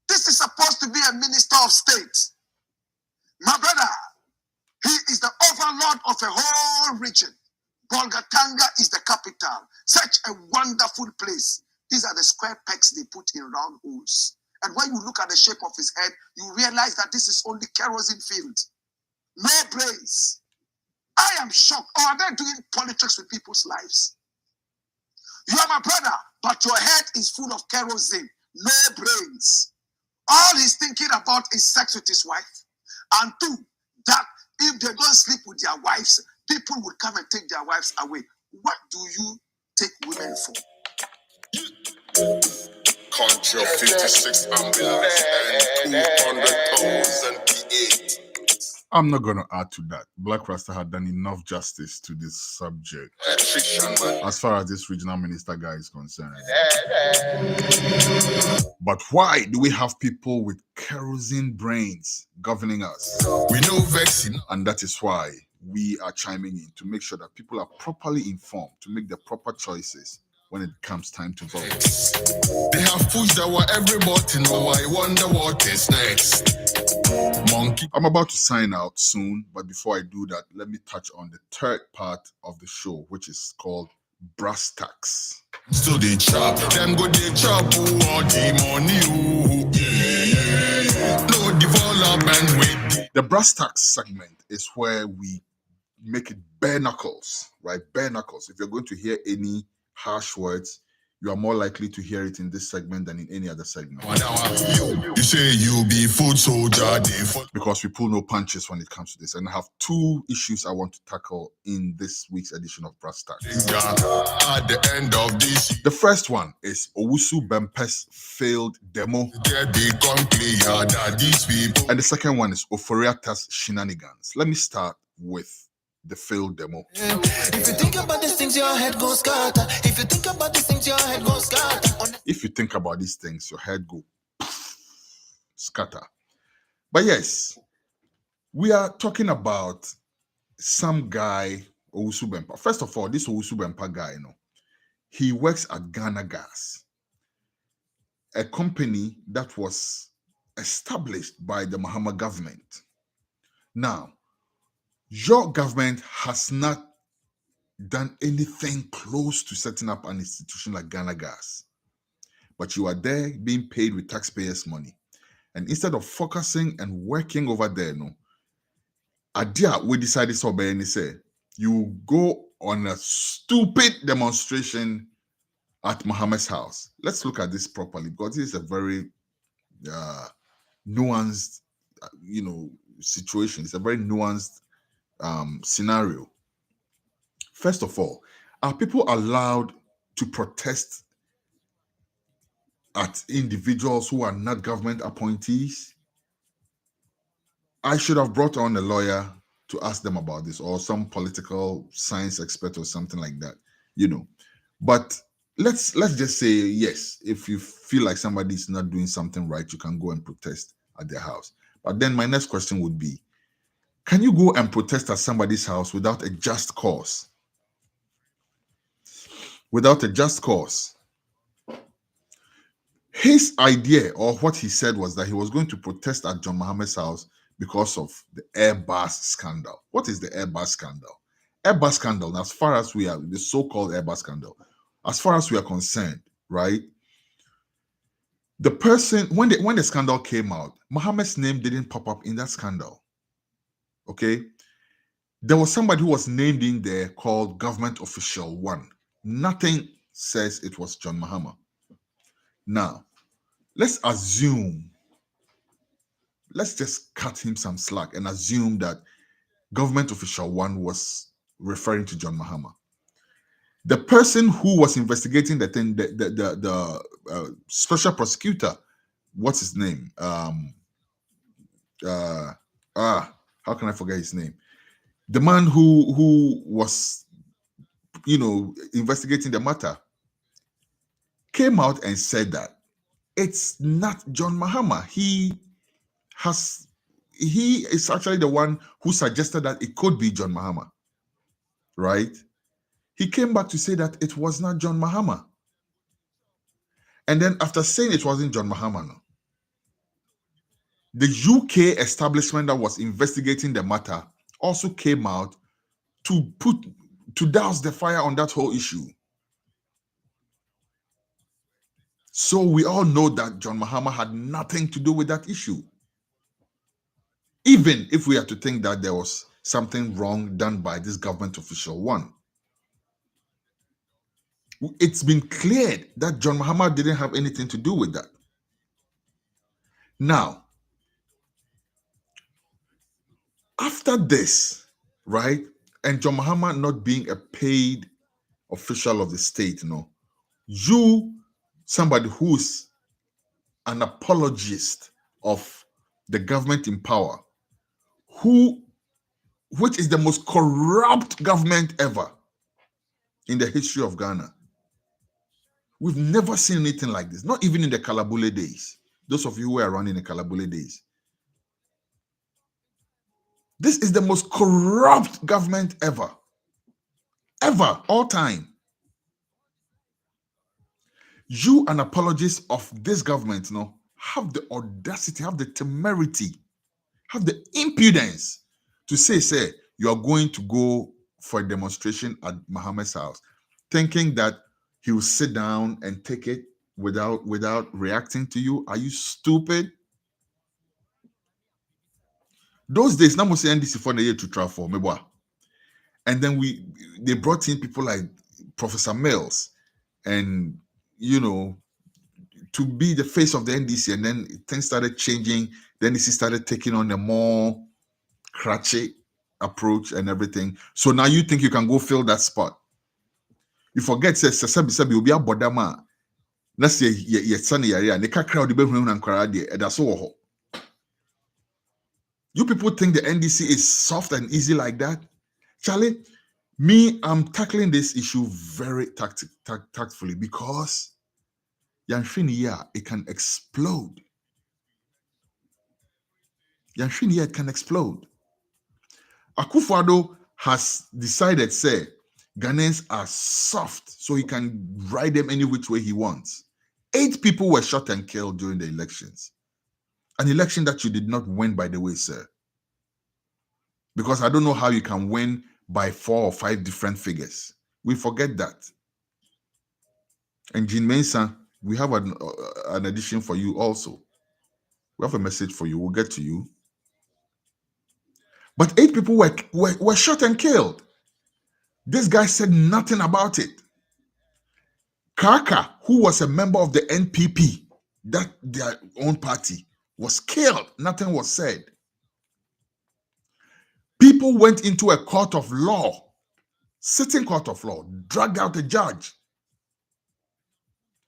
This is supposed to be a minister of state. My brother, he is the overlord of a whole region. Bolgatanga is the capital. Such a wonderful place. These are the square pegs they put in round holes. And when you look at the shape of his head, you realize that this is only kerosene field. No brains. I am shocked. Or are they doing politics with people's lives? You are my brother, but your head is full of kerosene. No brains. All he's thinking about is sex with his wife. And two, that if they don't sleep with their wives, people would come and take their wives away. What do you take women for? Country of 56 ambulance and 200,000 P8. I'm not going to add to that. Black Rasta had done enough justice to this subject as far as this regional minister guy is concerned. But why do we have people with kerosene brains governing us? We know vaccine. And that is why we are chiming in to make sure that people are properly informed to make the proper choices when it comes time to vote. They have pushed our every button. Oh, I wonder what is next. Monkey. I'm about to sign out soon, but before I do that, let me touch on the third part of the show, which is called brass tacks. So they chop, them go they chop, all the money, no development with. The brass tacks segment is where we make it bare knuckles, right? Bare knuckles. If you're going to hear any harsh words, you are more likely to hear it in this segment than in any other segment. You say you be food soldier, because we pull no punches when it comes to this. And I have two issues I want to tackle in this week's edition of Brass Tacks. At the end of this, the first one is Owusu Bempeh's failed demo. become clear that these people. And the second one is Oforiatta's shenanigans. Let me start with the failed demo. If you think about these things, your head goes scatter. If you think about these things, your head goes scatter. If you think about these things, your head go scatter. But yes, we are talking about some guy, Owusu Bempeh. First of all, this Owusu Bempeh guy, he works at Ghana Gas, a company that was established by the Mahama government. Now, your government has not done anything close to setting up an institution like Ghana Gas, but you are there being paid with taxpayers' money. And instead of focusing and working over there, Adia, we decided to say, you go on a stupid demonstration at Mahama's house. Let's look at this properly, because this is a very nuanced, situation. It's a very nuanced scenario. First of all, are people allowed to protest at individuals who are not government appointees? I should have brought on a lawyer to ask them about this, or some political science expert or something like that, But let's just say, yes, if you feel like somebody is not doing something right, you can go and protest at their house. But then my next question would be, can you go and protest at somebody's house without a just cause? Without a just cause. His idea, or what he said, was that he was going to protest at John Mahama's house because of the Airbus scandal. What is the Airbus scandal? Airbus scandal, as far as we are, the so-called Airbus scandal, as far as we are concerned, right? The person, when the scandal came out, Mahama's name didn't pop up in that scandal. Okay? There was somebody who was named in there called Government Official 1. Nothing says it was John Mahama. Now, let's just cut him some slack and assume that Government Official 1 was referring to John Mahama. The person who was investigating the thing, the special prosecutor, what's his name? How can I forget his name? The man who was, investigating the matter, came out and said that it's not John Mahama. He is actually the one who suggested that it could be John Mahama, right? He came back to say that it was not John Mahama. And then after saying it wasn't John Mahama, the UK establishment that was investigating the matter also came out to douse the fire on that whole issue. So we all know that John Mahama had nothing to do with that issue. Even if we are to think that there was something wrong done by this Government Official 1. It's been cleared that John Mahama didn't have anything to do with that. Now, after this, right, and John Mahama not being a paid official of the state, you, somebody who's an apologist of the government in power, which is the most corrupt government ever in the history of Ghana. We've never seen anything like this, not even in the Kalabule days. Those of you who were around in the Kalabule days. This is the most corrupt government ever. Ever, all time. You, an apologist of this government, have the audacity, have the temerity, have the impudence to say, you are going to go for a demonstration at Mahama's house, thinking that he will sit down and take it without reacting to you. Are you stupid? Those days, now say NDC for the year to travel, maybe. And then they brought in people like Professor Mills, and to be the face of the NDC, and then things started changing. The NDC started taking on a more cratchet approach and everything. So now you think you can go fill that spot. You forget, says Sabi will be a bodama. Let's say your son area, and they can't crowd the bedroom and karate, and that's all. You people think the NDC is soft and easy like that? Charlie, I'm tackling this issue very tactfully because it can explode. It can explode. Akufo-Addo has decided, say, Ghanaians are soft, so he can ride them any which way he wants. 8 people were shot and killed during the elections. An election that you did not win, by the way, sir. Because I don't know how you can win by 4 or 5 different figures. We forget that. And Jean Mensah, we have an addition for you also. We have a message for you. We'll get to you. But 8 people were shot and killed. This guy said nothing about it. Kaka, who was a member of the NPP, that their own party, was killed. Nothing was said. People went into a court of law, sitting court of law, dragged out a judge,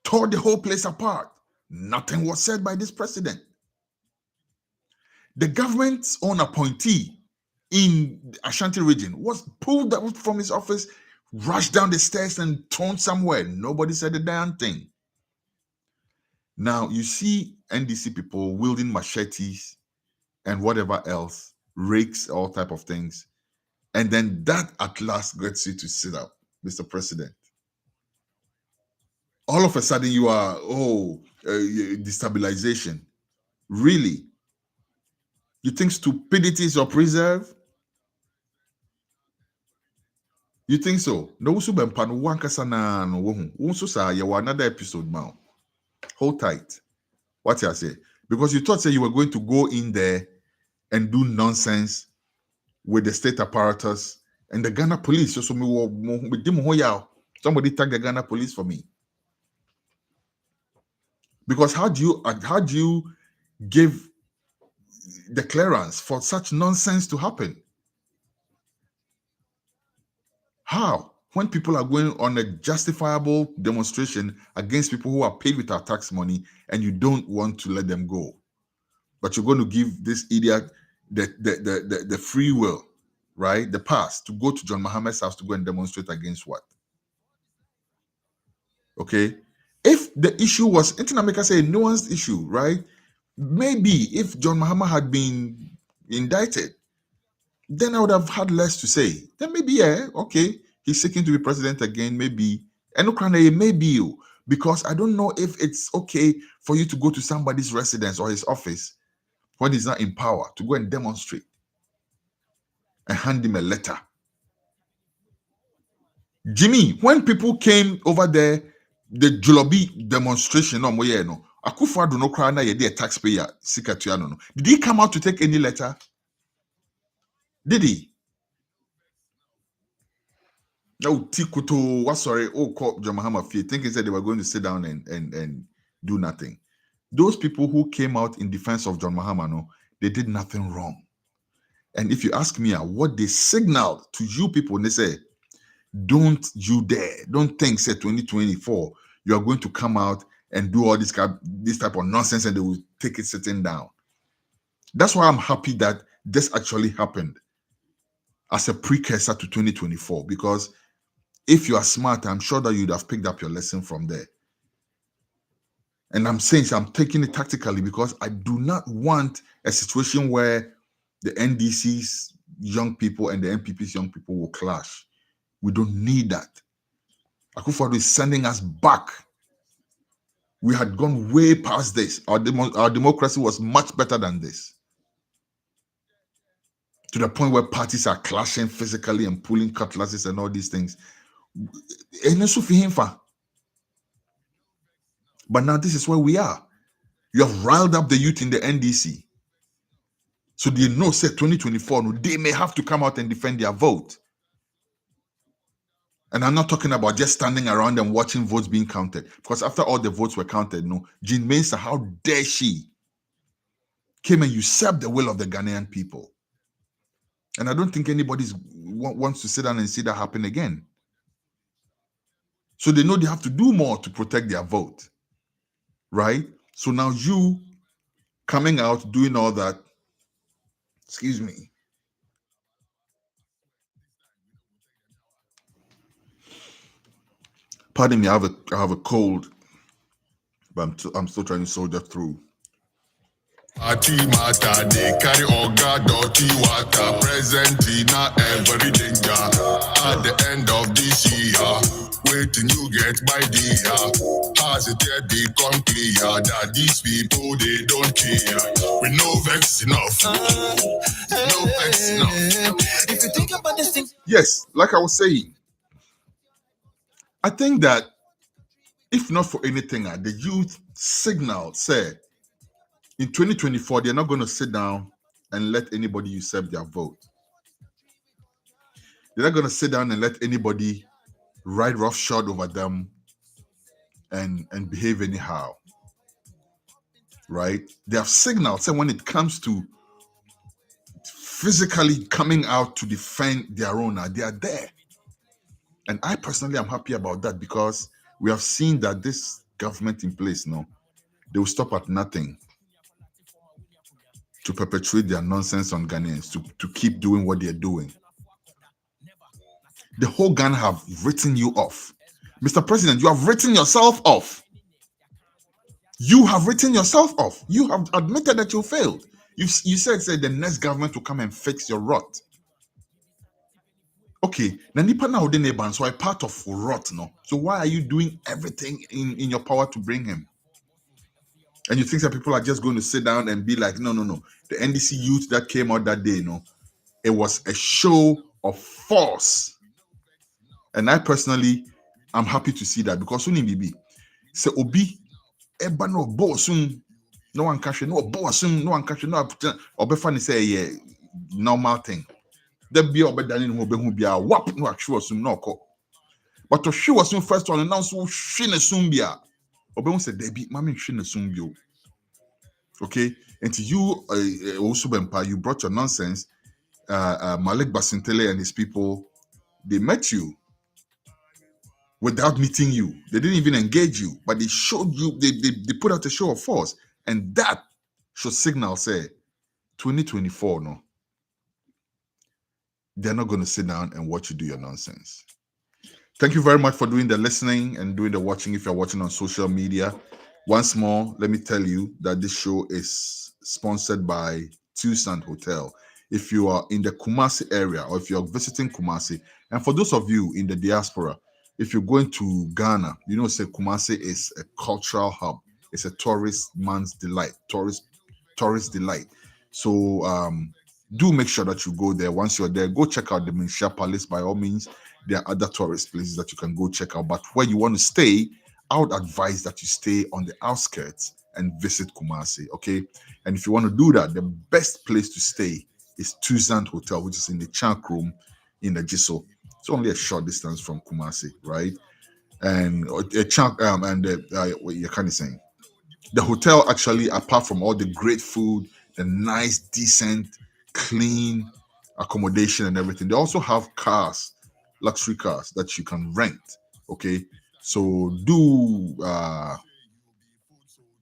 tore the whole place apart. Nothing was said by this president. The government's own appointee in the Ashanti region was pulled out from his office, rushed down the stairs and thrown somewhere. Nobody said a damn thing. Now, you see NDC people wielding machetes and whatever else, rakes, all type of things. And then that at last gets you to sit up, Mr. President. All of a sudden you are, destabilization. Really? You think stupidity is your preserve? You think so? No, another episode now. Hold tight. What I say? Because you thought you were going to go in there and do nonsense with the state apparatus and the Ghana police. Somebody tag the Ghana police for me. Because how do you give the clearance for such nonsense to happen? How? When people are going on a justifiable demonstration against people who are paid with our tax money and you don't want to let them go. But you're going to give this idiot the free will, right? The pass to go to John Mahama's house to go and demonstrate against what? Okay? If the issue was, Intinameka say, a nuanced issue, right? Maybe if John Mahama had been indicted, then I would have had less to say. Then maybe, okay, he's seeking to be president again, maybe. And maybe, because I don't know if it's okay for you to go to somebody's residence or his office when he's not in power to go and demonstrate and hand him a letter. Jimmy, when people came over there, the Julobi demonstration, Akufo-Addo no cry na yedi a taxpayer sikatuano. Did he come out to take any letter? Did he? No, Tikuto, call John Mahama Fee, thinking that they were going to sit down and do nothing. Those people who came out in defense of John Mahama, no, they did nothing wrong. And if you ask me what they signaled to you people, and they say, don't you dare, don't think, say 2024, you are going to come out and do all this type of nonsense and they will take it sitting down. That's why I'm happy that this actually happened as a precursor to 2024, because if you are smart, I'm sure that you'd have picked up your lesson from there. And I'm saying, so I'm taking it tactically because I do not want a situation where the NDC's young people and the NPP's young people will clash. We don't need that. Akufo-Addo is sending us back. We had gone way past this. Our democracy was much better than this. To the point where parties are clashing physically and pulling cutlasses and all these things. But now this is where we are. You have riled up the youth in the NDC. So they know, say 2024, they may have to come out and defend their vote. And I'm not talking about just standing around and watching votes being counted. Because after all the votes were counted, Jean Mensa, how dare she, came and usurped the will of the Ghanaian people. And I don't think anybody wants to sit down and see that happen again. So they know they have to do more to protect their vote. Right? So now you coming out, doing all that, excuse me. Pardon me, I have a cold, but I'm still trying to soldier through. Party matter, they carry Oga dirty water. Present in every danger. At the end of this year, waiting you get by the year. As it yet become clear that these people, they don't care. We know vex enough. No vex enough. If you think about this thing. Yes, like I was saying, I think that if not for anything, the youth signal said in 2024, they're not going to sit down and let anybody usurp their vote. They're not going to sit down and let anybody ride roughshod over them and behave anyhow. Right? They have signaled, say when it comes to physically coming out to defend their own, they are there. And I personally am happy about that because we have seen that this government in place now, they will stop at nothing to perpetuate their nonsense on Ghanaians, to keep doing what they're doing. The whole Ghana have written you off. Mr. President, you have written yourself off. You have written yourself off. You have admitted that you failed. You said the next government will come and fix your rot. Okay, now nipa na ode neighbor, so I part of rot, no. So why are you doing everything in your power to bring him? And you think that people are just going to sit down and be like, no. The NDC youth that came out that day, it was a show of force. And I personally, I'm happy to see that because Suni Bibi, say Obi, eba no bosun, no one cash, no bosun, no one cash, no obefani say yeah, normal thing. There be obedani no be bia wap no actual sum no ko. But to show us first one announce so shine sumbia. Obehun say there be mami shine sumbio. Okay, and to you also Bempa, you brought your nonsense. Malik Basintele and his people, they met you without meeting you. They didn't even engage you, but they showed you, they put out a show of force. And that should signal, say, 2024, no. They're not going to sit down and watch you do your nonsense. Thank you very much for doing the listening and doing the watching if you're watching on social media. Once more, let me tell you that this show is sponsored by Tucson Hotel. If you are in the Kumasi area or if you're visiting Kumasi, and for those of you in the diaspora, if you're going to Ghana, say Kumasi is a cultural hub. It's a tourist man's delight, tourist delight. So do make sure that you go there. Once you're there, go check out the Minsha Palace by all means. There are other tourist places that you can go check out. But where you want to stay, I would advise that you stay on the outskirts and visit Kumasi, okay? And if you want to do that, the best place to stay is Tucson Hotel, which is in the Chank Room in the Jiso. It's only a short distance from Kumasi, right? And Chank what you're kind of saying. The hotel actually, apart from all the great food, the nice, decent, clean accommodation and everything, they also have cars, luxury cars that you can rent. Okay, so do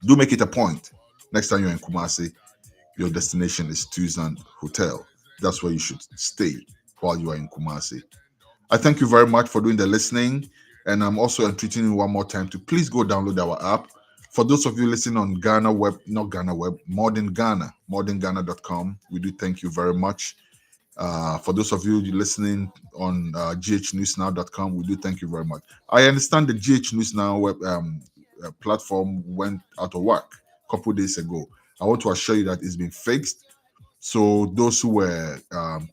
make it a point next time you're in Kumasi, your destination is Tuzan Hotel. That's where you should stay while you are in Kumasi. I thank you very much for doing the listening, and I'm also entreating you one more time to please go download our app. For those of you listening on Ghana Web, not Ghana Web, Modern Ghana, modernghana.com, we do thank you very much. For those of you listening on ghnewsnow.com, we do thank you very much. I understand the GH News Now web platform went out of work a couple days ago. I want to assure you that it's been fixed. So those who were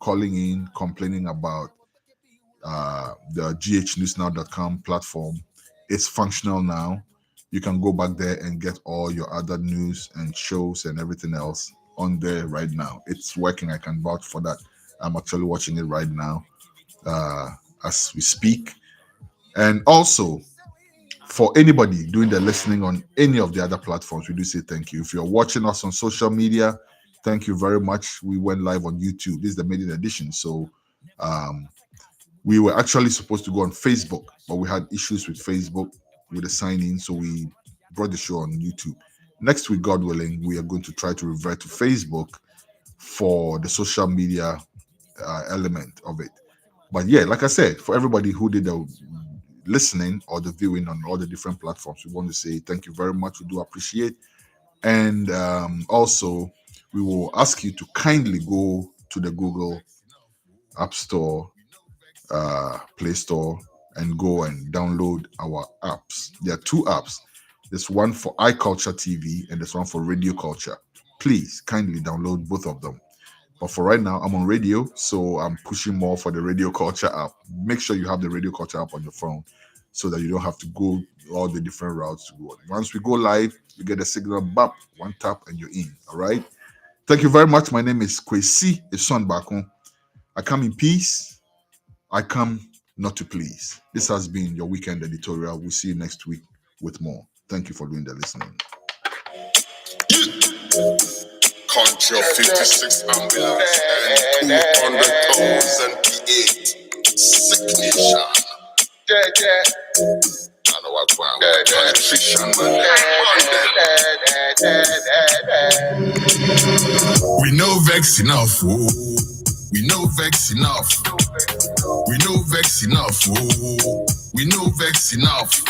calling in, complaining about the ghnewsnow.com platform, it's functional now. You can go back there and get all your other news and shows and everything else on there right now. It's working. I can vouch for that. I'm actually watching it right now as we speak. And also, for anybody doing the listening on any of the other platforms, we do say thank you. If you're watching us on social media, thank you very much. We went live on YouTube. This is the Maiden edition. So we were actually supposed to go on Facebook, but we had issues with Facebook with the sign-in, so we brought the show on YouTube. Next week, God willing, we are going to try to revert to Facebook for the social media element of it. But yeah, like I said, for everybody who did the listening or the viewing on all the different platforms, we want to say thank you very much. We do appreciate. And also, we will ask you to kindly go to the Google App Store, Play Store, and go and download our apps. There are two apps. There's one for iCulture TV and there's one for Radio Culture. Please kindly download both of them. But for right now, I'm on radio, so I'm pushing more for the Radio Culture app. Make sure you have the Radio Culture app on your phone so that you don't have to go all the different routes to go. Once we go live, you get a signal, bap, one tap, and you're in. All right? Thank you very much. My name is Kwesi Eson Bakun. I come in peace. I come not to please. This has been your weekend editorial. We'll see you next week with more. Thank you for doing the listening. Country of 56 ambulance and 200,000 P8. Sick nation. I know what one. Penetration, man. We know vex enough. Oh. We know vex enough. We know vex enough. Oh. We know vex enough.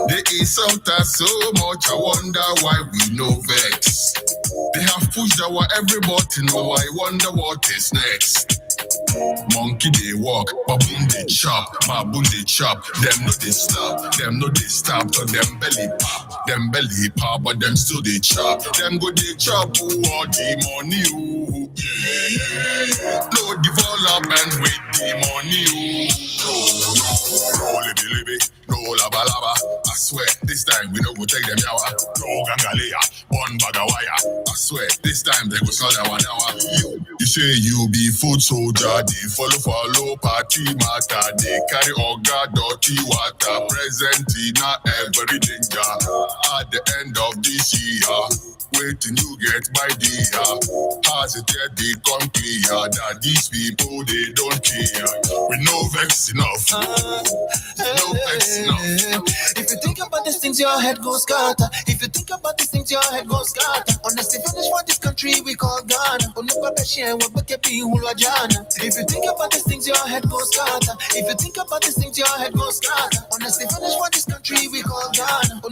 They insult us so much. I wonder why we know vex. They have pushed our every button. Oh, I wonder what is next. Monkey they walk, baboon they chop, baboon they chop. Them no they stop, them no they stop. So them belly pop, but them still they chop. Them go they chop, all the money. Ooh. Yeah. No development with the money. No libby, no laba laba. I swear, this time we don't go take them yawa. No gangalea, one bagawaya. I swear, this time they go sell that 1 hour. You say you be food soldier, they follow party matter. They carry oga dirty water, present in every danger. At the end of this year, waiting you get by the year. Has it yet become clear that these people they don't care? We know vex enough. No vex enough. If you think about these things, your head goes scatter. If you think about these things, your head goes scatter. Honestly, finish for this country we call Ghana. If you think about these things, your head goes scatter. If you think about these things, your head goes scatter. Honestly, finish for this country we call Ghana.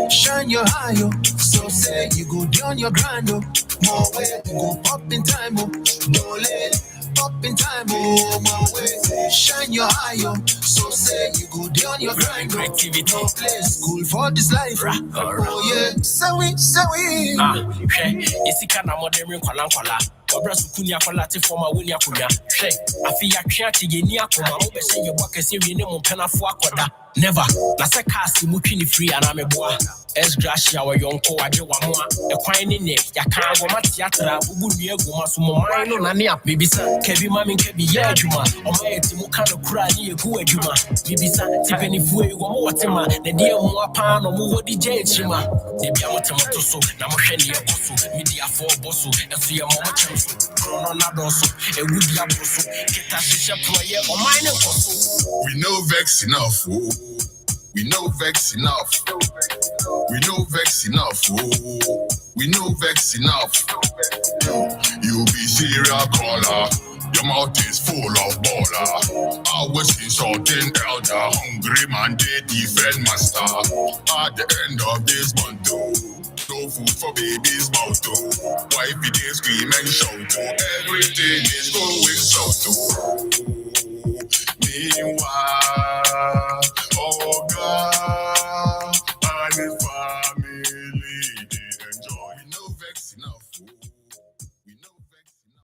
Shine your eye, oh. So say you go down your grind, oh. More way to go up in time, oh. Don't let it up in time, oh. More way. Shine your eye, oh. So say you go down your grind, oh. No place school for this life, oh yeah. So we. Isika na modern kwala. Obra sukuni akola te forma woni akonya. Hwe, afi ya twa te yeni akoma wo be se ye boka se wie ne mo mpena fo akoda. Never. Na se cast mu twini free ana meboa. Es gracia wa yonko ade wa mo a ekwan ne ne ya kan go ma theatre ubu nua goma so mo man no na ne a bibisa kebi ma men kebi ya adwuma o ma yeti mu ka no kura ne yeku adwuma bibisa tipeni fu e go mo wotema na de mu apa no mo wodi je echima de bia mo temoto so na mo hwe ne yekoso media for bosso esu ye mo mo chemso no na doso e wudi aboso kita shisha proye o man ne koso. We know vex enough, oh. We know vex enough. We know vex enough, oh. We know vex enough. You be serial caller. Your mouth is full of baller. Always insulting elder. Hungry man, they defend master. At the end of this month, though, no food for baby's mouth, though. Wifey, they scream and shout, though. Everything is going south, though. Meanwhile,